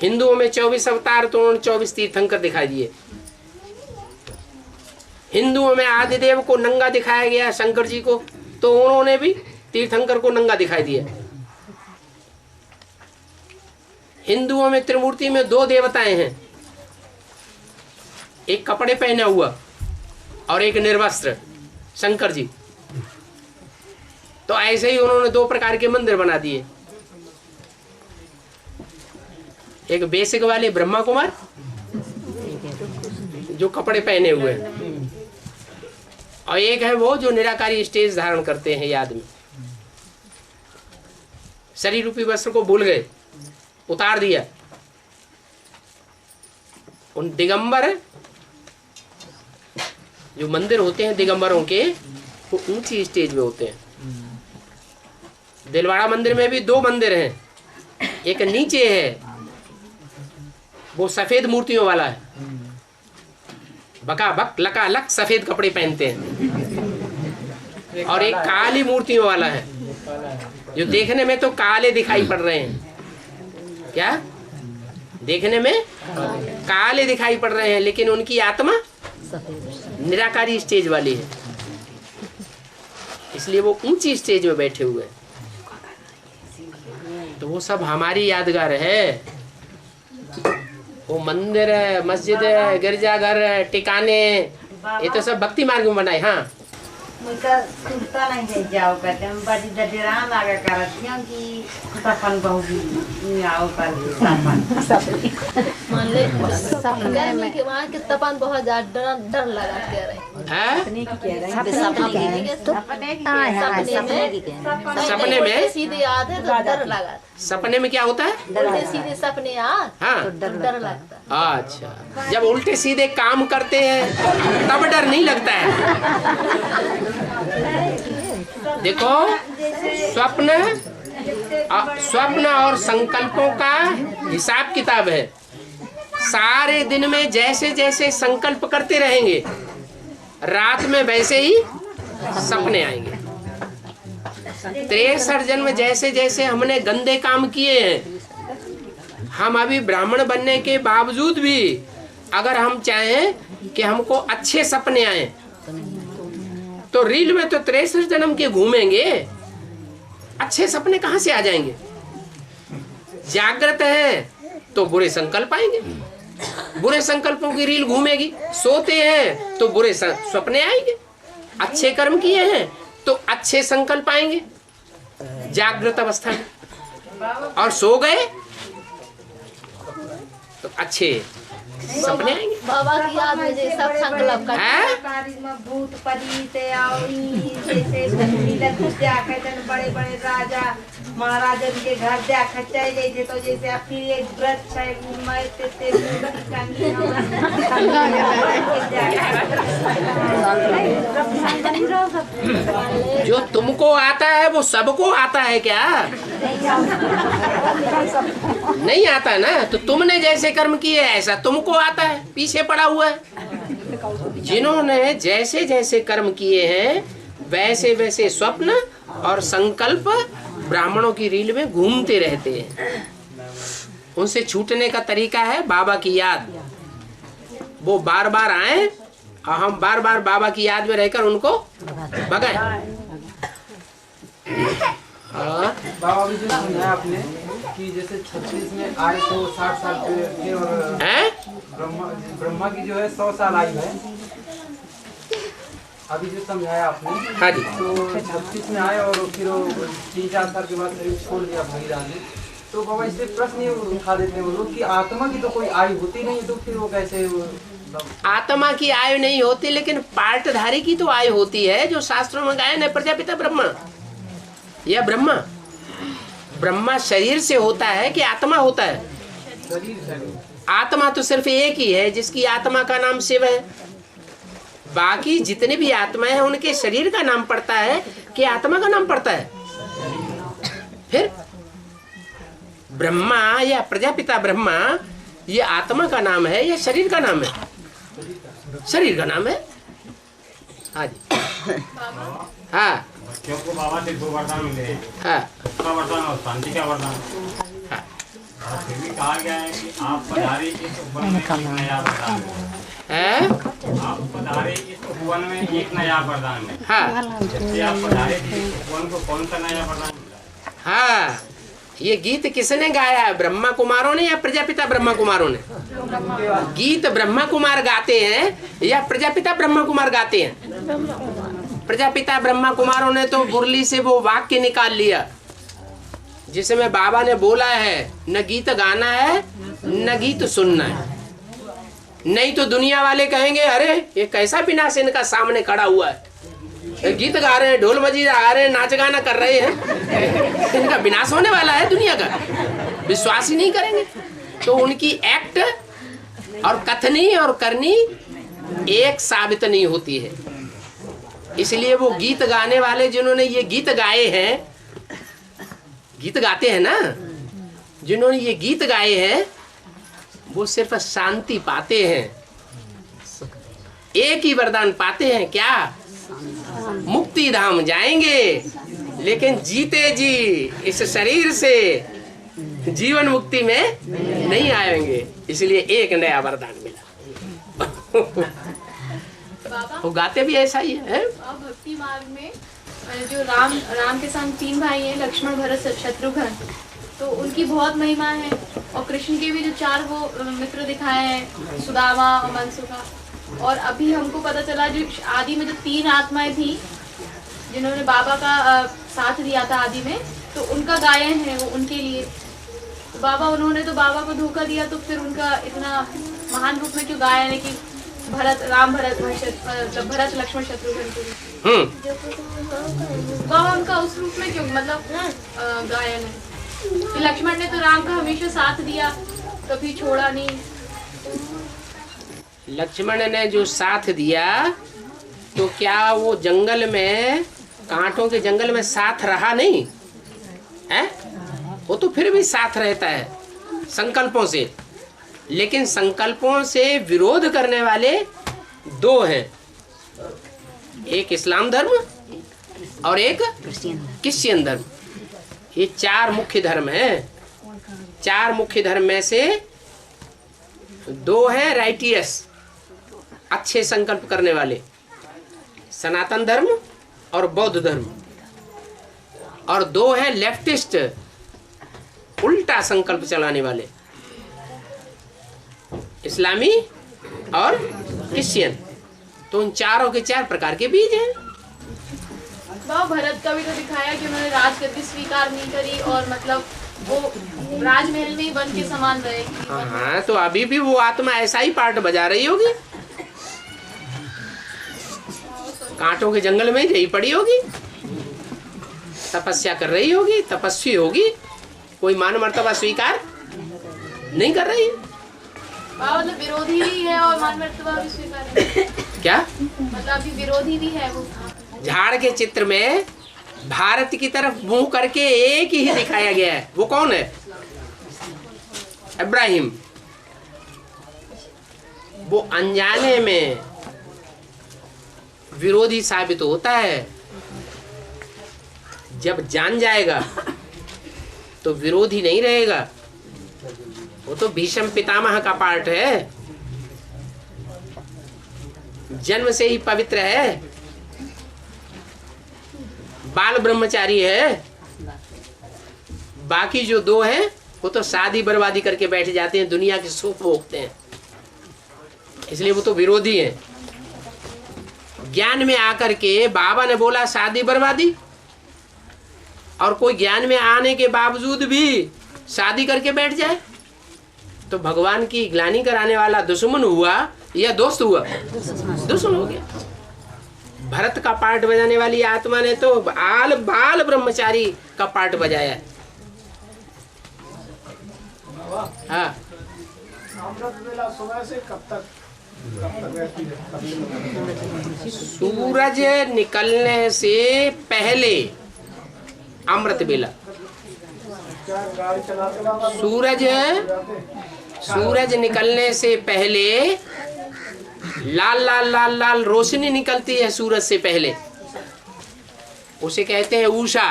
हिंदुओं में 24 अवतार तो उन्होंने 24 तीर्थंकर दिखाई दिए। हिंदुओं में आदिदेव को नंगा दिखाया गया, शंकर जी को, तो उन्होंने भी तीर्थंकर को नंगा दिखाई दिया। हिंदुओं में त्रिमूर्ति में 2 देवताएं हैं, एक कपड़े पहना हुआ और एक निर्वस्त्र, शंकर जी। तो ऐसे ही उन्होंने 2 प्रकार के मंदिर बना दिए। एक बेसिक वाले ब्रह्मा कुमार जो कपड़े पहने हुए हैं, और एक है वो जो निराकारी स्टेज धारण करते हैं। याद में शरीर रूपी वस्त्र को भूल गए, उतार दिया। उन दिगंबर जो मंदिर होते हैं दिगंबरों के, वो ऊंची स्टेज में होते हैं। दिलवाड़ा मंदिर में भी 2 मंदिर हैं, एक नीचे है वो सफेद मूर्तियों वाला है, बकाबक लकालक सफेद कपड़े पहनते हैं, और एक काली मूर्तियों वाला है जो देखने में तो काले दिखाई पड़ रहे हैं। क्या देखने में काले दिखाई पड़ रहे हैं, लेकिन उनकी आत्मा निराकारी स्टेज वाली है, इसलिए वो ऊंची स्टेज में बैठे हुए हैं। तो वो सब हमारी यादगार है। वो मंदिर है, मस्जिद है, गिरजाघर है, टिकाने, ये तो सब भक्ति मार्ग में बनाए। हाँ मुझका सुनता नहीं है जाओ करते हम बड़ी डरान आगे करती हूँ कि सपन बहुगी आओ कर सपन मान ले गर्मी के वहाँ के तपन बहुत ज्यादा डर लगा कह रहे सपने में सीधे याद है तो डर लगा। सपने में क्या होता है? उल्टे सीधे सपने याद, हाँ तो डर लगता है। अच्छा, जब उल्टे सीधे काम करते हैं तब डर नहीं लगता है। देखो स्वप्न और संकल्पों का हिसाब किताब है। सारे दिन में जैसे जैसे संकल्प करते रहेंगे, रात में वैसे ही सपने आएंगे। 63 जन्म जैसे जैसे हमने गंदे काम किए हैं, हम अभी ब्राह्मण बनने के बावजूद भी अगर हम चाहें कि हमको अच्छे सपने आए तो रील में तो 63 जन्म के घूमेंगे, अच्छे सपने कहां से आ जाएंगे? जागृत है तो बुरे संकल्प आएंगे, बुरे संकल्पों की रील घूमेगी। सोते हैं तो बुरे सपने आएंगे, अच्छे कर्म किए हैं तो अच्छे संकल्प आएंगे जागृत अवस्था में, और सो गए तो अच्छे सपने आएंगे। बाबा की याद में जैसे सब संकल्प हैं? भूत परीत जैसे बड़े बड़े राजा महाराजा के घर जाए जैसे, तो जैसे अपनी एक व्रत जो तुमको आता है वो सबको आता है क्या? नहीं आता ना, तो तुमने जैसे कर्म किए ऐसा तुमको आता है, पीछे पड़ा हुआ है। जिन्होंने जैसे जैसे कर्म किए हैं वैसे वैसे स्वप्न और संकल्प ब्राह्मणों की रील में घूमते रहते हैं। उनसे छूटने का तरीका है बाबा की याद। वो बार बार आए और हम बार बार बाबा की याद में रहकर उनको भगाएं। बाबा भी जो समझाया आपने कि जैसे 36 में आए तो 60 साल के और ब्रह्मा की जो है 100 साल आयु है। अभी जो समझाया आपने, हाँ जी, तो 36 में आए और फिर 3-4 साल के बाद शरीर छोड़ दिया भगीरथ ने। तो बाबा इससे प्रश्न उठा देते हैं वो लोग कि आत्मा की तो कोई आयु होती नहीं, तो फिर वो कैसे? आत्मा की आयु नहीं होती, लेकिन पार्टधारी की तो आयु होती है, जो शास्त्रों में गायन है। प्रजापिता ब्रह्मा या ब्रह्मा शरीर से होता है कि आत्मा होता है? आत्मा तो सिर्फ एक ही है जिसकी आत्मा का नाम शिव है। बाकी जितने भी आत्माएं हैं उनके शरीर का नाम पड़ता है कि आत्मा का नाम पड़ता है? फिर ब्रह्मा या प्रजापिता ब्रह्मा ये आत्मा का नाम है या शरीर का नाम है? शरीर का नाम है। हाँ जी, हाँ, क्योंकि बाबा से 2 वरदान मिले हैं, हाँ, उसका वरदान और शांति का वरदान। हाँ। और फिर भी कहा गया है कि आप पधारे इस उपवन में एक नया वरदान है? आप पधारे इस उपवन में एक नया वरदान में। हाँ, जैसे आप पधारे थे इस उपवन को, कौन सा नया वरदान मिला? हाँ, ये गीत किसने गाया है? ब्रह्मा कुमारों ने या प्रजापिता ब्रह्मा कुमारों ने? गीत ब्रह्मा कुमार गाते हैं या प्रजापिता ब्रह्मा कुमार गाते हैं? प्रजापिता ब्रह्मा कुमारों ने तो मुरली से वो वाक्य निकाल लिया जिसमें बाबा ने बोला है न गीत गाना है न गीत सुनना है, नहीं तो दुनिया वाले कहेंगे अरे ये कैसा विनाश इनका सामने खड़ा हुआ है, गीत गा रहे हैं, ढोल बजी गा रहे हैं, नाच गाना कर रहे हैं, इनका विनाश होने वाला है दुनिया का, विश्वास ही नहीं करेंगे। तो उनकी एक्ट और कथनी और करनी एक साबित नहीं होती है। इसलिए वो गीत गाने वाले जिन्होंने ये गीत गाए हैं, गीत गाते हैं ना, जिन्होंने ये गीत गाए हैं वो सिर्फ शांति पाते हैं, एक ही वरदान पाते हैं, क्या? मुक्ति धाम जाएंगे, लेकिन जीते जी इस शरीर से जीवन मुक्ति में नहीं आएंगे। इसलिए एक नया वरदान मिला। बाबा वो गाते भी ऐसा ही है। अब भक्ति मार्ग में जो राम के संग 3 भाई हैं, लक्ष्मण भरत शत्रुघ्न, तो उनकी बहुत महिमा है। और कृष्ण के भी जो 4 वो मित्र दिखाए हैं, सुदामा और मनसुखा। और अभी हमको पता चला जो आदि में जो 3 आत्माएं थी जिन्होंने बाबा का साथ दिया था आदि में, तो उनका गायन है वो उनके लिए। तो बाबा उन्होंने तो बाबा को धोखा दिया, तो फिर उनका इतना महान रूप में क्यों गायन है कि भरत लक्ष्मण शत्रुघ्न के बाबा उनका उस रूप में क्यों मतलब गायन है कि लक्ष्मण ने तो राम का हमेशा साथ दिया, कभी छोड़ा नहीं। लक्ष्मण ने जो साथ दिया तो क्या वो जंगल में, कांटों के जंगल में साथ रहा नहीं है? वो तो फिर भी साथ रहता है संकल्पों से, लेकिन संकल्पों से विरोध करने वाले 2 हैं, एक इस्लाम धर्म और एक क्रिश्चियन धर्म। ये 4 मुख्य धर्म हैं। 4 मुख्य धर्म में से 2 हैं राइटियस, अच्छे संकल्प करने वाले, सनातन धर्म और बौद्ध धर्म, और 2 हैं लेफ्टिस्ट, उल्टा संकल्प चलाने वाले, इस्लामी और क्रिश्चियन। तो उन चारों के 4 प्रकार के बीज हैं। बाबा भरत का भी तो दिखाया कि उन्होंने राजगद्दी स्वीकार नहीं करी और मतलब वो राजमहल में ही वन के समान रहे। हाँ, तो अभी भी वो आत्मा ऐसा ही पार्ट बजा रही होगी, कांटों के जंगल में यही पड़ी होगी, तपस्या कर रही होगी, तपस्वी होगी, कोई मान मर्तबा स्वीकार नहीं कर रही। मतलब विरोधी भी है और मान मर्तबा भी स्वीकार है। क्या मतलब अभी विरोधी भी है वो। झाड़ के चित्र में भारत की तरफ मुंह करके एक ही दिखाया गया है। वो कौन है? इब्राहिम। वो अनजाने में विरोधी साबित होता है, जब जान जाएगा तो विरोधी नहीं रहेगा। वो तो भीष्म पितामह का पार्ट है, जन्म से ही पवित्र है, बाल ब्रह्मचारी है। बाकी जो 2 हैं वो तो शादी बर्बादी करके बैठ जाते हैं, दुनिया के सुख भोगते हैं, इसलिए वो तो विरोधी हैं। ज्ञान में आकर के बाबा ने बोला शादी बर्बादी, और कोई ज्ञान में आने के बावजूद भी शादी करके बैठ जाए तो भगवान की ग्लानि कराने वाला दुश्मन हुआ या दोस्त हुआ? दुश्मन हो गया। भरत का पार्ट बजाने वाली आत्मा ने तो बाल ब्रह्मचारी का पार्ट बजाया है। हाँ, अमृत वेला सुबह से कब तक सूरज निकलने से पहले अमृत बेला। सूरज निकलने से पहले लाल लाल लाल लाल रोशनी निकलती है सूरज से पहले, उसे कहते हैं उषा।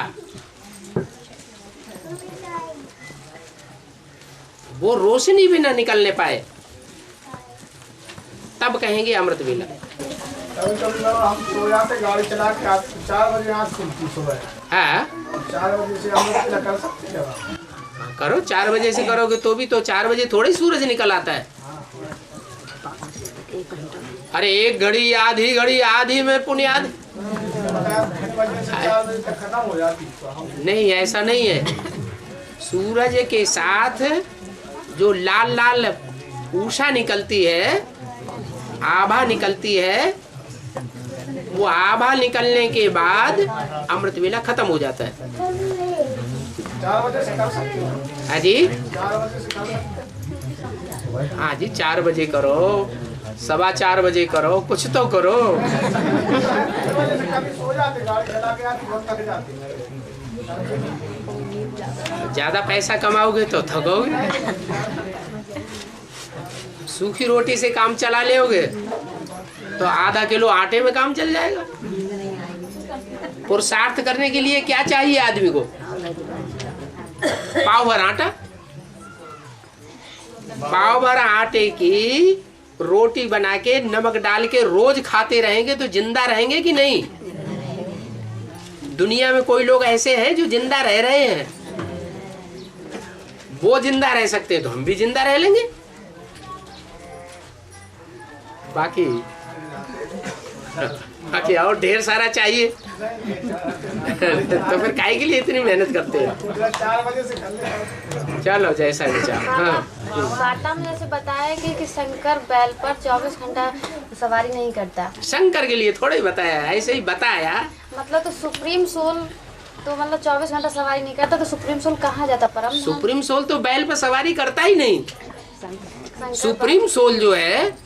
वो रोशनी भी ना निकलने पाए तब कहेंगे अमृत वेला। कभी कभी हम सो जाते गाड़ी चला के 4 बजे आँख खुलती सुबह। हाँ, 4 बजे से अमृत वेला कर सकते क्या? करो, 4 बजे से करोगे तो भी तो 4 बजे थोड़ी सूरज निकल आता है। अरे 1 घड़ी आधी घड़ी आधी में पुण्याद खत्म हो जाती। नहीं, ऐसा नहीं है। सूरज के साथ जो लाल लाल ऊषा निकलती है, आभा निकलती है, वो आभा निकलने के बाद अमृत वेला खत्म हो जाता है। 4 बजे से कर सकते हो। हाँ जी, 4 बजे से कर सकते हो। हाँ जी, 4 बजे करो, 4:15 बजे करो, कुछ तो करो। 4 बजे से कभी सो जाते, गाड़ी चला के आती, बहुत थक जाती। ज्यादा पैसा कमाओगे तो थकोगे, सूखी रोटी से काम चला लोगे तो आधा किलो आटे में काम चल जाएगा। पुरुषार्थ करने के लिए क्या चाहिए आदमी को? पाव भर आटा, पाव भर आटे की रोटी बना के नमक डाल के रोज खाते रहेंगे तो जिंदा रहेंगे कि नहीं? दुनिया में कोई लोग ऐसे हैं जो जिंदा रह रहे हैं। वो जिंदा रह सकते हैं तो हम भी जिंदा रह लेंगे। बाकी और ढेर सारा चाहिए तो फिर काहे के लिए इतनी मेहनत करते हैं? 4 बजे से कर ले। चलो जैसा विचार। हाँ, वार्ता में जैसे बताया कि शंकर बैल पर 24 घंटा सवारी नहीं करता, शंकर के लिए थोड़ा ही बताया, ऐसे ही बताया। मतलब तो सुप्रीम सोल तो मतलब 24 घंटा सवारी नहीं करता, तो सुप्रीम सोल कहाँ जाता? परम सुप्रीम सोल तो बैल पर सवारी करता ही नहीं। सुप्रीम सोल जो है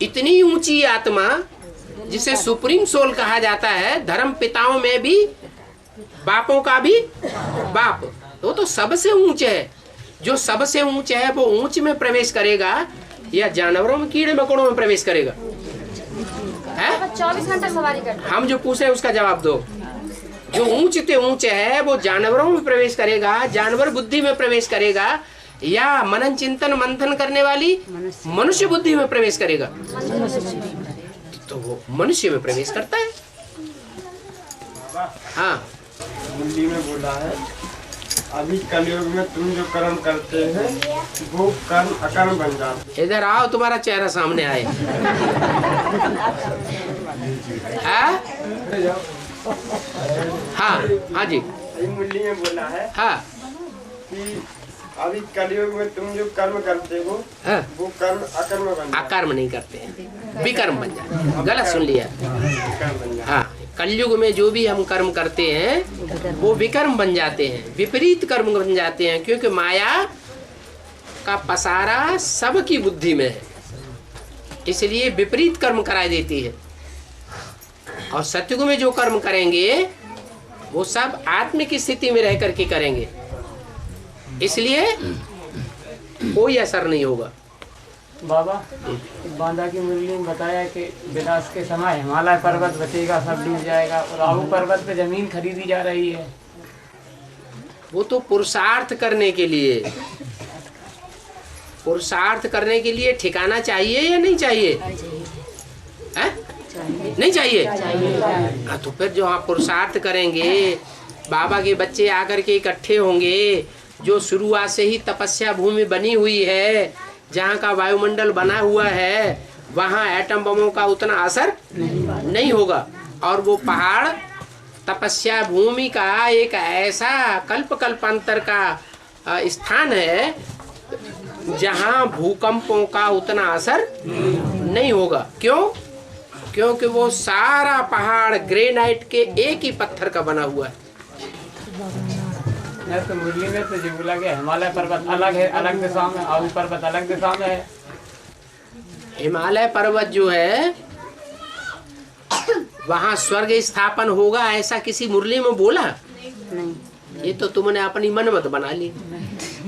इतनी ऊंची आत्मा जिसे सुप्रीम सोल कहा जाता है, धर्म पिताओं में भी बापों का भी बाप, वो तो सबसे ऊंचे है। जो सबसे ऊंचे है वो ऊंच में प्रवेश करेगा या जानवरों में, कीड़े मकोड़ों में प्रवेश करेगा? है 24 घंटा सवारी करता। हम जो पूछे उसका जवाब दो। जो ऊंचते ऊंचे है वो जानवरों में प्रवेश करेगा, जानवर बुद्धि में प्रवेश करेगा, या मनन चिंतन मंथन करने वाली मनुष्य बुद्धि में प्रवेश करेगा? तो वो मनुष्य में प्रवेश करता है। हाँ, हिंदी में बोला है, अभी कलयुग में तुम जो कर्म करते हैं वो कर्म अकर्म बन जाते। इधर आओ, तुम्हारा चेहरा सामने आए। हाँ हाँ जी, मुरली में बोला है हाँ कि अभी कलयुग में तुम जो कर्म करते हो हाँ, वो कर्म अकर्म बन जाते। अकर्म नहीं करते हैं, विकर्म बन जाते। गलत सुन लिया। हाँ, कलयुग में जो भी हम कर्म करते हैं वो विकर्म बन जाते हैं, विपरीत कर्म बन जाते हैं, क्योंकि माया का पसारा सबकी बुद्धि में है, इसलिए विपरीत कर्म करा देती है। और सत्युग में जो कर्म करेंगे वो सब आत्म की स्थिति में रह करके करेंगे, इसलिए कोई असर नहीं होगा। बाबा बांदा की मुरली में बताया कि विनाश के समय हिमालय पर्वत बचेगा, सब डूब जाएगा, और आहू पर्वत पे जमीन खरीदी जा रही है। वो तो पुरुषार्थ करने के लिए, पुरुषार्थ करने के लिए ठिकाना चाहिए या नहीं चाहिए? है? नहीं चाहिए? हाँ, तो फिर जो आप पुरुषार्थ करेंगे, बाबा के बच्चे आकर के इकट्ठे होंगे, जो शुरुआत से ही तपस्या भूमि बनी हुई है, जहाँ का वायुमंडल बना हुआ है, वहाँ एटम बमों का उतना असर नहीं होगा। और वो पहाड़ तपस्या भूमि का एक ऐसा कल्प कल्पांतर का स्थान है जहाँ भूकंपों का उतना असर नहीं होगा। क्यों? क्योंकि वो सारा पहाड़ ग्रेनाइट के एक ही पत्थर का बना हुआ है। तो मुरली में तो जो बोला गया हिमालय पर्वत अलग है, अलग दिशा में, आहू पर्वत अलग दिशा में है। हिमालय पर्वत जो है वहाँ स्वर्ग स्थापन होगा, ऐसा किसी मुरली में बोला नहीं। ये तो तुमने अपनी मनमत बना ली।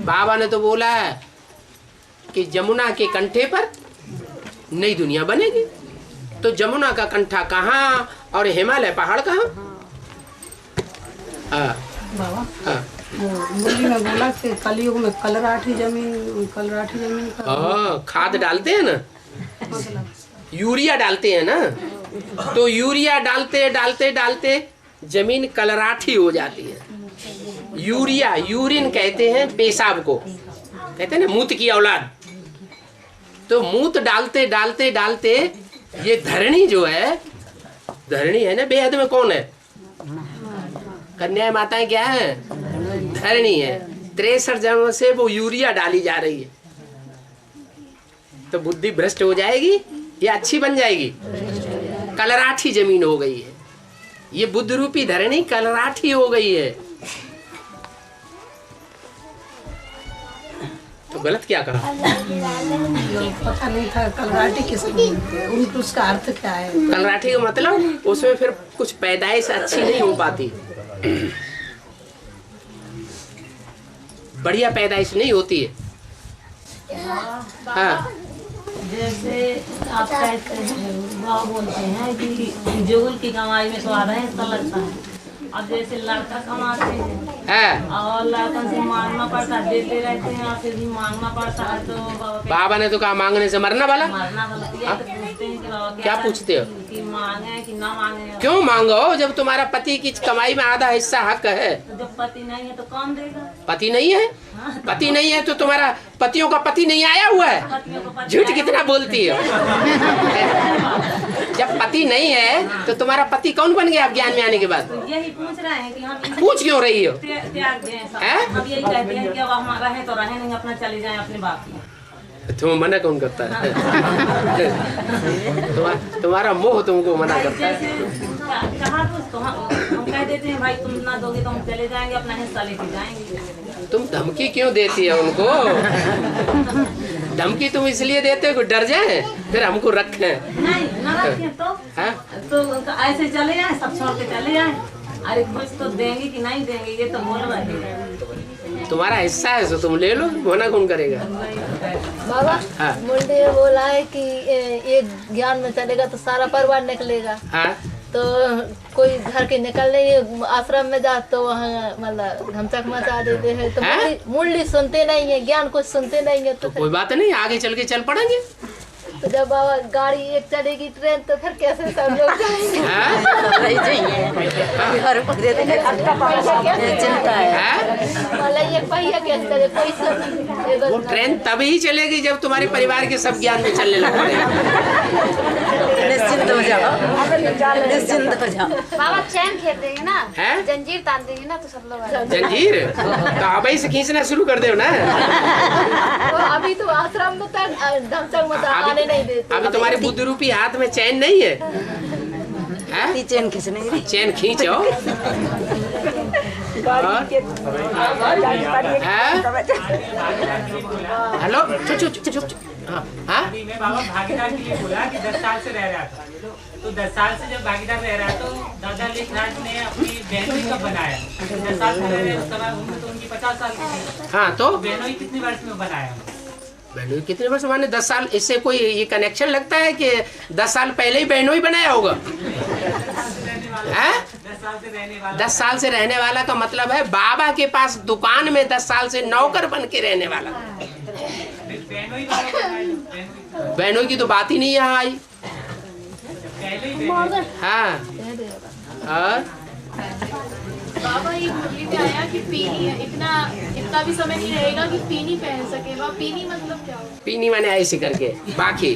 बाबा ने तो बोला कि जमुना के कंठे पर नई दुनिया बनेगी। तो जमुना का कंठा कहाँ और हिमालय पहाड़ कहाँ? बाबा मुरली में बोला कि कलयुग में कलराठी जमीन का खाद डालते हैं ना, यूरिया डालते हैं ना, तो यूरिया डालते डालते डालते जमीन कलराठी हो जाती है। यूरिया, यूरिन कहते हैं पेशाब को, कहते हैं ना मूत की औलाद। तो मूत डालते डालते डालते ये धरणी जो है, धरणी है ना, बेहद में कौन है? कन्या माताएं क्या है? धरणी है। 63 जन्म से वो यूरिया डाली जा रही है, तो बुद्धि भ्रष्ट हो जाएगी या अच्छी बन जाएगी? कलराठी जमीन हो गई है, ये बुद्ध रूपी धरणी कलराठी हो गई है। तो गलत क्या कहा? पता नहीं था कलराठी किसको बोलते हैं, उनको उसका अर्थ क्या है? कलराठी का मतलब उसमें फिर कुछ पैदाइश अच्छी नहीं हो पाती, बढ़िया पैदाइश नहीं होती है। हाँ, जैसे आप कहते हैं, वो बोलते हैं कि जुगल की कमाई में स्वाद है, ऐसा लगता है। अब जैसे लड़का कमाते हैं और लड़का से मांगना पड़ता है, देते रहते हैं और फिर भी मांगना पड़ता है, तो बाबा ने तो कहा मांगने से मरना वाला। मरना वाला। तो पूछते हैं कि बाबा क्या पूछते हो कि मांगे कि ना मांगे? क्यों मांगो जब तुम्हारा पति की कमाई में आधा हिस्सा हक है? तो जब पति नहीं है तो कौन देगा? पति नहीं है, पति नहीं है तो तुम्हारा पतियों का पति नहीं आया हुआ है? झूठ कितना बोलती हो। जब पति नहीं है तो तुम्हारा पति कौन बन गया ज्ञान में आने के बाद? तो यही पूछ रहे हैं कि हम पूछ क्यों रही हो? त्याग दें सब। हम यही कहते हैं कि अब हम रहे तो रहे नहीं, अपना चले जाएं अपने बाप की। तुम मना कौन करता है? तुम्हारा मोह तुमको मना करता है। कहा तो हम कह देते हैं भाई तुम ना दोगे तो हम चले जाएंगे, अपना हिस्सा लेके जाएंगे। तुम धमकी क्यों देती है उनको? धमकी तुम इसलिए देते हो कि डर जाए फिर हमको रखें। नहीं ना रखें तो ऐसे चले जाए, सब छोड़ के चले जाए। अरे कुछ तो देंगे कि नहीं देंगे ये तो बोल रहे हैं। तुम्हारा हिस्सा है तो तुम ले लो, मना कौन करेगा? बाबा मुंडे बोला है कि एक ज्ञान में चलेगा तो सारा परिवार निकलेगा। तो कोई घर के निकल नहीं, आश्रम में जा तो वहाँ मतलब धमचक मचा देते हैं, तो मुरली सुनते नहीं है, ज्ञान कुछ सुनते नहीं है। तो कोई बात नहीं, आगे चल के चल पड़ेंगे। तो जब बाबा गाड़ी एक चलेगी ट्रेन तो फिर कैसे सब लोग जाएंगे? चिंता है मतलब ये पहिया कैसे चले? कोई वो ट्रेन तभी चलेगी जब तुम्हारे परिवार के सब ज्ञान में चलने लग पड़ेगा। निश्चिंत हो जाओ, निश्चिंत हो जाओ। बाबा चैन खेल देंगे ना, जंजीर तान देंगे ना तो सब लोग जंजीर तो अभी से खींचना शुरू कर दो ना। अभी तो आश्रम में तक धमचक मचा आने नहीं देते। अभी तुम्हारे बुद्ध रूपी हाथ में चैन नहीं है? चैन खींचने, चैन खींचो। हेलो चुप चुप चुप। मैं बाबा भागीदार के लिए बोला कि 10 साल से रह रहा था, तो 10 साल से जब भागीदार रह रहा तो दादा लेखराज ने अपनी बहनोई कब बनाया? 10 साल से रह रहे उस समय उम्र तो उनकी 50 साल की थी। हाँ तो बहनोई कितने वर्ष में बनाया? बहनोई कितने वर्ष माने 10 साल? इससे कोई ये कनेक्शन लगता है कि 10 साल पहले ही बहनोई बनाया होगा? 10 साल से रहने वाला का मतलब है बाबा के पास दुकान में 10 साल से नौकर बन के रहने वाला। बहनों की तो बात ही नहीं यहाँ आई। हाँ और बाबा ये मुरली में आया कि पीनी है, इतना भी समय नहीं रहेगा कि पीनी पहन सके। वह पीनी मतलब क्या होगा? पीनी माने ऐसे करके बाकी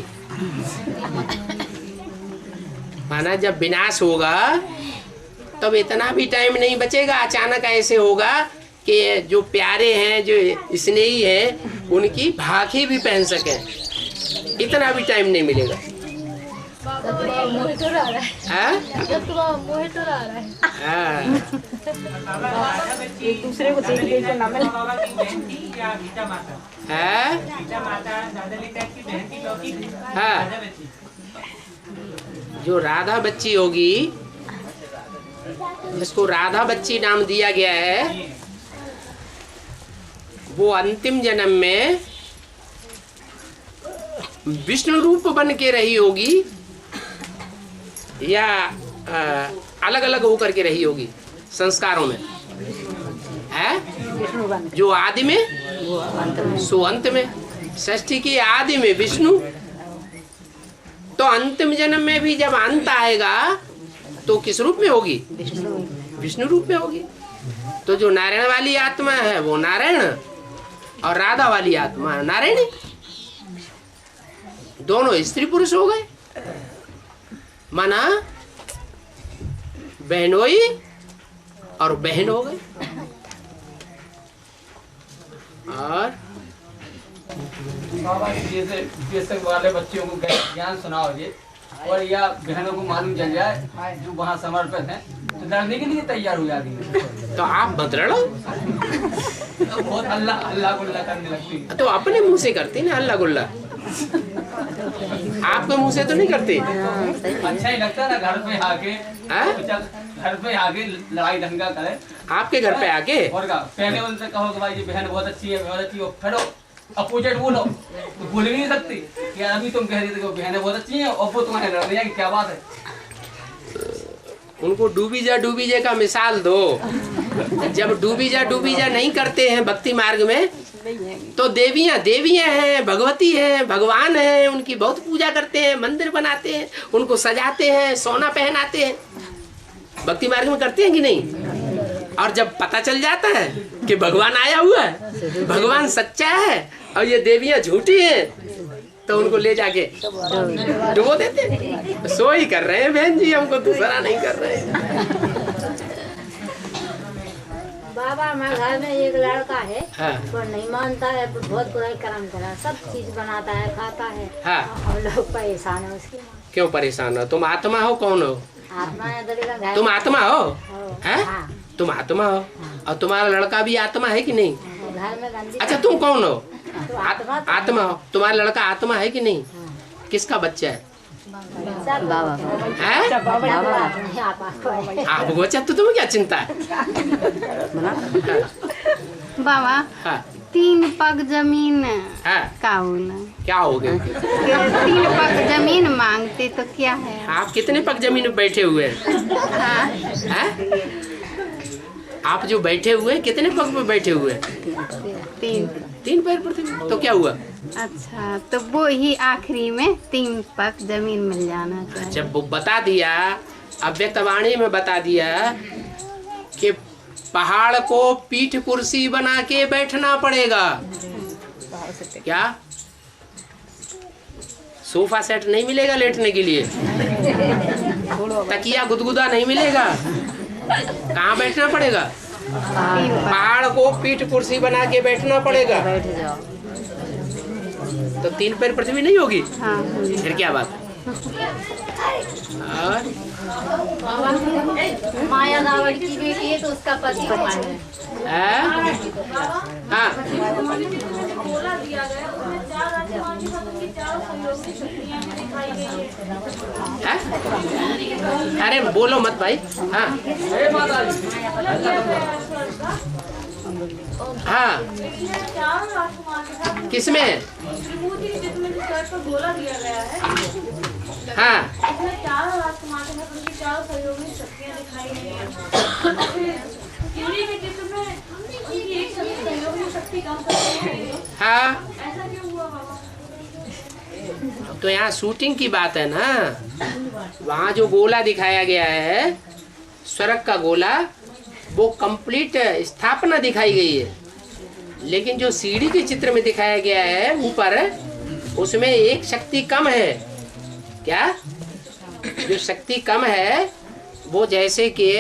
माना जब विनाश होगा तब इतना भी टाइम नहीं बचेगा। अचानक ऐसे होगा कि जो प्यारे हैं, जो स्नेही हैं, उनकी भाखी भी पहन सके, इतना भी टाइम नहीं मिलेगा। एक दूसरे को देखने को ना मिले। जो राधा बच्ची होगी, जिसको राधा बच्ची नाम दिया गया है, वो अंतिम जन्म में विष्णु रूप बन के रही होगी या अलग अलग होकर के रही होगी संस्कारों में है? जो आदि में सो अंत में, षष्ठी की आदि में विष्णु, तो अंतिम जन्म में भी जब अंत आएगा तो किस रूप में होगी? विष्णु रूप में होगी। तो जो नारायण वाली आत्मा है वो नारायण, और राधा वाली आत्मा नारायणी, दोनों स्त्री पुरुष हो गए। माना बहनोई और बहन हो गए। और बाबा जैसे बेशक वाले बच्चों को ज्ञान सुनाओ ये, और या बहनों को मालूम चल जाए जो वहाँ समर्पित हैं, तो लड़ने के लिए तैयार हो जाती है। तो आप मत लड़ो, तो बहुत अल्लाह अल्लाह गुल्ला करने लगती है। तो अपने मुंह से करते ना अल्लाह गुल्ला, आपके मुंह से तो नहीं करते। अच्छा ही लगता है ना घर पे आके, घर पे आके लड़ाई दंगा करे। आपके घर पे आके और क्या, पहले उनसे कहो कि भाई ये बहन बहुत अच्छी है, बहुत अच्छी हो, फिर अपोजिट बोलो तो बोल भी नहीं सकती कि अभी तुम कह रही थी कि बहनें बहुत अच्छी हैं और वो तुम्हारे लड़ रही है, क्या बात है। उनको डूबी जा का मिसाल दो। जब डूबी जा नहीं करते हैं भक्ति मार्ग में, तो देवियां हैं, भगवती हैं, भगवान हैं, उनकी बहुत पूजा करते हैं, मंदिर बनाते हैं, उनको सजाते हैं, सोना पहनाते हैं। भक्ति मार्ग में करते हैं कि नहीं? और जब पता चल जाता है कि भगवान आया हुआ है, भगवान सच्चा है और ये देवियां झूठी हैं, तो उनको ले जाके डुबो देते। सो ही कर रहे हैं बहन जी, हमको दूसरा नहीं कर रहे हैं। बाबा हमारे घर में एक लड़का है, हाँ। वो नहीं मानता है, बहुत बुराई कर्म करा, सब चीज बनाता है, खाता है। हाँ। हम लोग परेशान है उसके। क्यों परेशान हो? तुम आत्मा हो? कौन हो? आत्मा है, तुम आत्मा हो? हैं? हाँ। तुम आत्मा हो और तुम्हारा लड़का भी आत्मा है कि नहीं? घर में गंदी। अच्छा तुम कौन हो? तो आत्मा हो। तुम्हारा लड़का आत्मा है कि नहीं? किसका बच्चा है? आपको बच्चा तो तुम्हें क्या चिंता है? बाबा हाँ। 3 पग जमीन हाँ। का होला? क्या हो गया? 3 पग जमीन मांगते तो क्या है? आप कितने पग जमीन में बैठे हुए हैं? हाँ। हैं? आप जो बैठे हुए हैं कितने पग पे बैठे हुए हैं? 3 पैर पर। तो क्या हुआ? अच्छा, तो वो ही आखिरी में 3 पग जमीन मिल जाना चाहिए। जब वो बता दिया, अव्यक्तवाणी में बता दिया कि पहाड़ को पीठ कुर्सी बना के बैठना पड़ेगा। क्या सोफा सेट नहीं मिलेगा लेटने के लिए? तकिया गुदगुदा नहीं मिलेगा? कहाँ बैठना पड़ेगा? पहाड़ को पीठ कुर्सी बना के बैठना पड़ेगा। तो 3 पैर पृथ्वी नहीं होगी? हाँ। फिर क्या बात है? और माया रावण की बेटी है तो उसका पति कौन है? हाँ। अरे बोलो मत भाई। हाँ हाँ। किसमें? हाँ। हाँ। तो यहाँ शूटिंग की बात है ना, वहाँ जो गोला दिखाया गया है, स्वर्ग का गोला, वो कंप्लीट स्थापना दिखाई गई है। लेकिन जो सीढ़ी के चित्र में दिखाया गया है ऊपर, उसमें एक शक्ति कम है। क्या? जो शक्ति कम है वो जैसे कि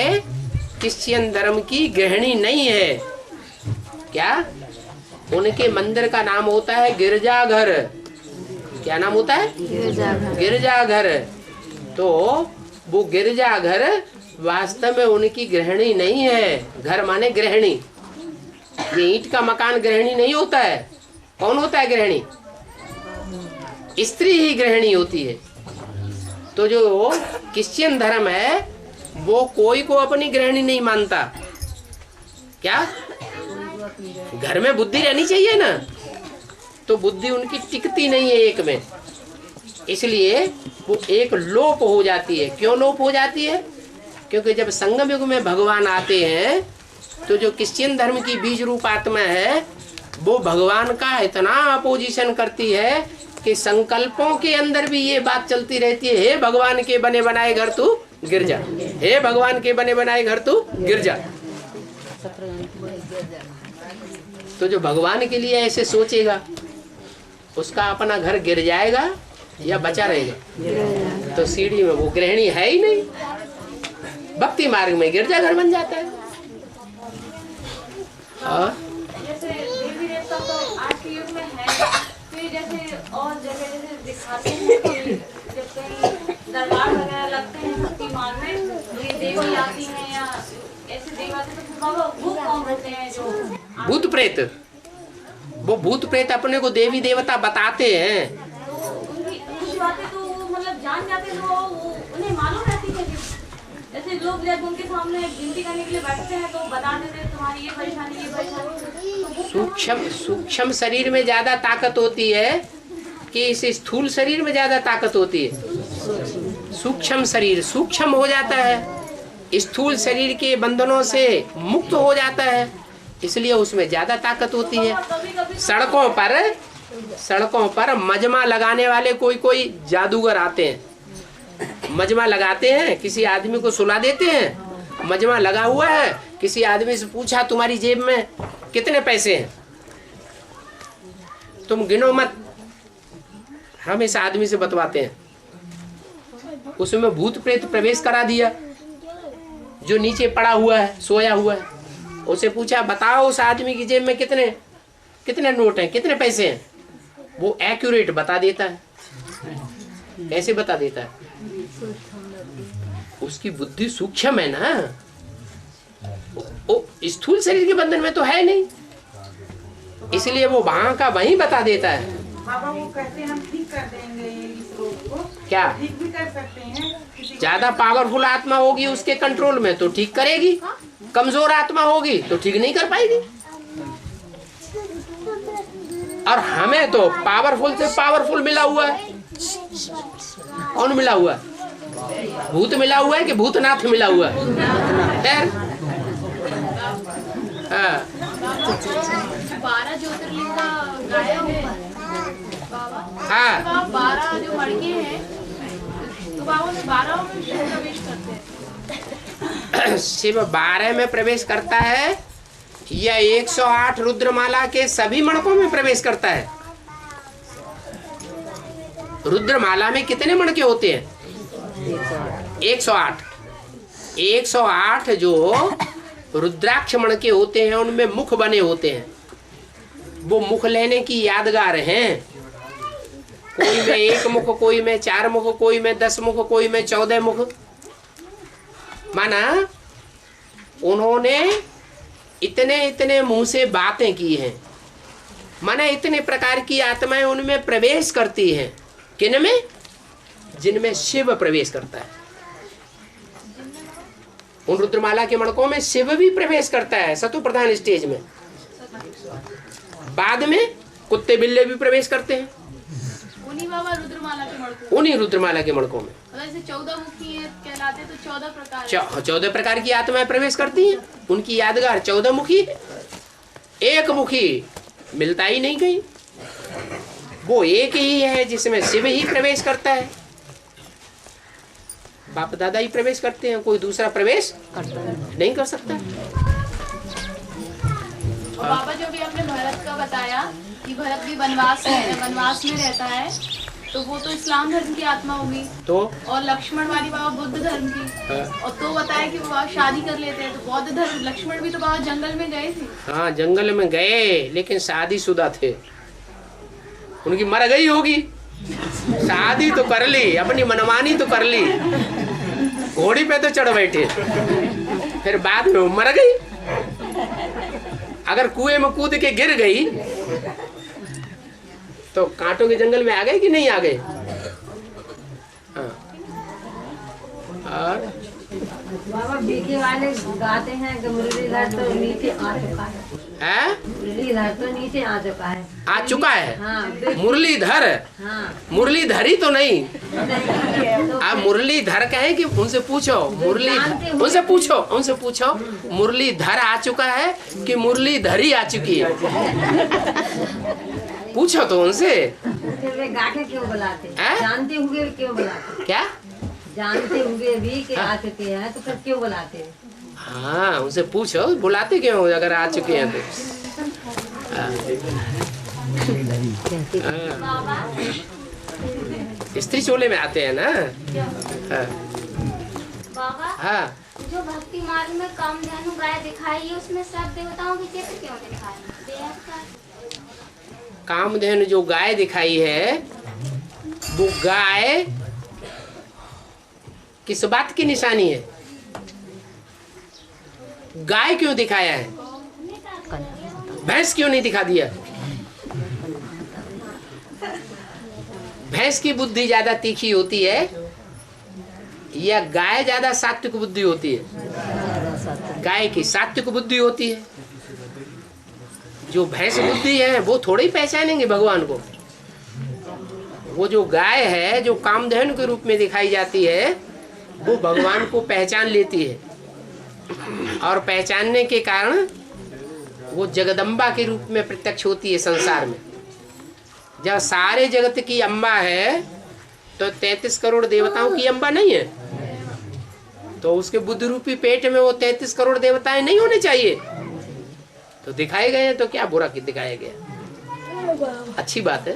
क्रिश्चियन धर्म की गृहिणी नहीं है। क्या? उनके मंदिर का नाम होता है गिरजाघर। क्या नाम होता है? गिरजाघर। तो वो गिरजाघर वास्तव में उनकी गृहिणी नहीं है। घर माने गृहिणी। ये ईंट का मकान गृहिणी नहीं होता है। कौन होता है गृहिणी? स्त्री ही गृहिणी होती है। तो जो क्रिश्चियन धर्म है वो कोई को अपनी गृहिणी नहीं मानता। क्या? घर में बुद्धि रहनी चाहिए ना, तो बुद्धि उनकी टिकती नहीं है एक में, इसलिए वो एक लोप हो जाती है। क्यों लोप हो जाती है? क्योंकि जब संगम युग में भगवान आते हैं तो जो क्रिश्चियन धर्म की बीज रूप आत्मा है वो भगवान का इतना अपोजिशन करती है कि संकल्पों के अंदर भी ये बात चलती रहती है, हे भगवान के बने बनाए घर तू गिर जा, हे भगवान के बने बनाए घर तू गिर जा। तो जो भगवान के लिए ऐसे सोचेगा उसका अपना घर गिर जाएगा या बचा रहेगा? तो सीढ़ी में वो गृहिणी है ही नहीं, भक्ति मार्ग में गिरजा घर बन जाता है। जैसे देवी देवता युग में है, फिर जैसे और जगह जैसे दिखाते हैं कि जब कहीं दरबार वगैरह लगते हैं शक्तिमान में, ये देवी आती हैं या ऐसे देव आते हैं, तो फिर बाबा वो कौन होते हैं जो भूत प्रेत? वो भूत प्रेत अपने को देवी देवता बताते हैं। उनकी कुछ बातें तो वो मतलब जान जाते हैं, तो वो उन्हें मालूम रहती है कि जैसे लोग जब उनके सामने गिनती करने के लिए बैठते हैं तो बता देते हैं तुम्हारी ये परेशानी। सूक्ष्म शरीर में ज्यादा ताकत होती है कि इस स्थूल शरीर में ज्यादा ताकत होती है? सूक्ष्म शरीर सूक्ष्म हो जाता है, स्थूल शरीर के बंधनों से मुक्त हो जाता है, इसलिए उसमें ज्यादा ताकत होती है। सड़कों पर मजमा लगाने वाले कोई जादूगर आते हैं, मजमा लगाते हैं, किसी आदमी को सुला देते हैं, मजमा लगा हुआ है, किसी आदमी से पूछा तुम्हारी जेब में कितने पैसे हैं, तुम गिनो मत, हम इस आदमी से बतवाते हैं। उसमें भूत प्रेत प्रवेश करा दिया, जो नीचे पड़ा हुआ है, सोया हुआ है, उसे पूछा बताओ उस आदमी की जेब में कितने नोट हैं, कितने पैसे हैं, वो एक्यूरेट बता देता है। कैसे बता देता है? उसकी बुद्धि सूक्ष्म है ना, वो स्थूल शरीर के बंधन में तो है नहीं, इसलिए वो वहां का वहीं बता देता है। बाबा वो कहते हैं हम ठीक कर देंगे इस रोग को, क्या ठीक भी कर सकते हैं। ज्यादा पावरफुल आत्मा होगी उसके कंट्रोल में तो ठीक करेगी, कमजोर आत्मा होगी तो ठीक नहीं कर पाएगी। और हमें तो पावरफुल से पावरफुल मिला हुआ है। कौन मिला हुआ है? भूत मिला हुआ है कि भूतनाथ मिला हुआ है? 12 ज्योतिर्लिंग का गायब है बाबा। हाँ। 12 जो मड़के हैं तो बाबा में 12 में प्रवेश करते हैं। शिव 12 में प्रवेश करता है या 108 रुद्रमाला के सभी मणकों में प्रवेश करता है? रुद्रमाला में कितने मणके होते हैं? 108। 108 जो रुद्राक्ष मणके होते हैं उनमें मुख बने होते हैं, वो मुख लेने की यादगार हैं। कोई में 1 मुख, कोई में 4 मुख, कोई में 10 मुख, कोई में 14 मुख। माना उन्होंने इतने मुंह से बातें की हैं, माना इतने प्रकार की आत्माएं उनमें प्रवेश करती हैं। किन में? जिनमें शिव प्रवेश करता है। उन रुद्रमाला के मणकों में शिव भी प्रवेश करता है सतो प्रधान स्टेज में। बाद में कुत्ते बिल्ले भी प्रवेश करते हैं उन्हीं बाबा रुद्रमाला के मणकों, उन्हीं रुद्रमाला के मणकों में। जैसे 14 मुखी कहलाते तो 14 प्रकार 14 प्रकार की आत्माएं प्रवेश करती हैं, उनकी यादगार 14 मुखी है। 1 मुखी मिलता ही नहीं कहीं, वो एक ही है जिसमें शिव ही प्रवेश करता है। बाप दादा ही प्रवेश करते हैं, कोई दूसरा प्रवेश नहीं कर सकता। और बाबा जो भी आपने भरत का बताया कि भरत भी वनवास में रहता है, तो वो तो इस्लाम धर्म की आत्मा होगी। तो और लक्ष्मण वाली बाबा बुद्ध धर्म की। और तो बताया कि वो शादी कर लेते हैं, तो बौद्ध धर्म। लक्ष्मण भी तो बाबा जंगल में गए थे। हाँ, जंगल में गए, लेकिन शादीशुदा थे। उनकी मर गई होगी, शादी तो कर ली, अपनी मनमानी तो कर ली, घोड़ी पे तो चढ़ बैठे, फिर बाद में मर गई। अगर कुएं में कूद के गिर गई तो कांटों के जंगल में आ गए कि नहीं आ गए? हाँ। और बाबा बीके वाले गाते हैं कि मुरलीधर तो नीचे आ चुका है। मुरलीधर तो नीचे आ चुका है। आ चुका है? हाँ। मुरलीधर? हाँ। मुरलीधरी तो नहीं। आप मुरलीधर कहे कि उनसे पूछो, उनसे पूछो मुरलीधर आ चुका है कि मुरलीधरी आ चुकी है? पूछो तो उनसे। फिर वे गाके क्यों बुलाते? जानते हुए क्यों बुलाते? क्या जानते हुए भी कि आ चुके हैं तो फिर क्यों बुलाते हैं? हाँ, उनसे पूछो बुलाते क्यों अगर आ चुके हैं तो। स्त्री चोले में आते हैं ना। बाबा, हाँ। जो भक्ति मार्ग में कामधेनु गाय दिखाई है, उसमें सब देवताओं के चित्र क्यों दिखाए? कामधेनु जो गाय दिखाई है, वो गाय किस बात की निशानी है? गाय क्यों दिखाया है? भैंस क्यों नहीं दिखा दिया? भैंस की बुद्धि ज्यादा तीखी होती है या गाय ज्यादा सात्विक बुद्धि होती है? गाय की सात्विक बुद्धि होती है। जो भैंस बुद्धि है वो थोड़े ही पहचानेंगे भगवान को। वो जो गाय है, जो कामधेनु के रूप में दिखाई जाती है, वो भगवान को पहचान लेती है और पहचानने के कारण वो जगदम्बा के रूप में प्रत्यक्ष होती है संसार में। जब सारे जगत की अम्बा है तो 33 करोड़ देवताओं की अम्बा नहीं है, तो उसके बुद्ध रूपी पेट में वो 33 करोड़ देवताएं नहीं होने चाहिए? तो दिखाए गए हैं, तो क्या बुरा दिखाया गया? अच्छी बात है।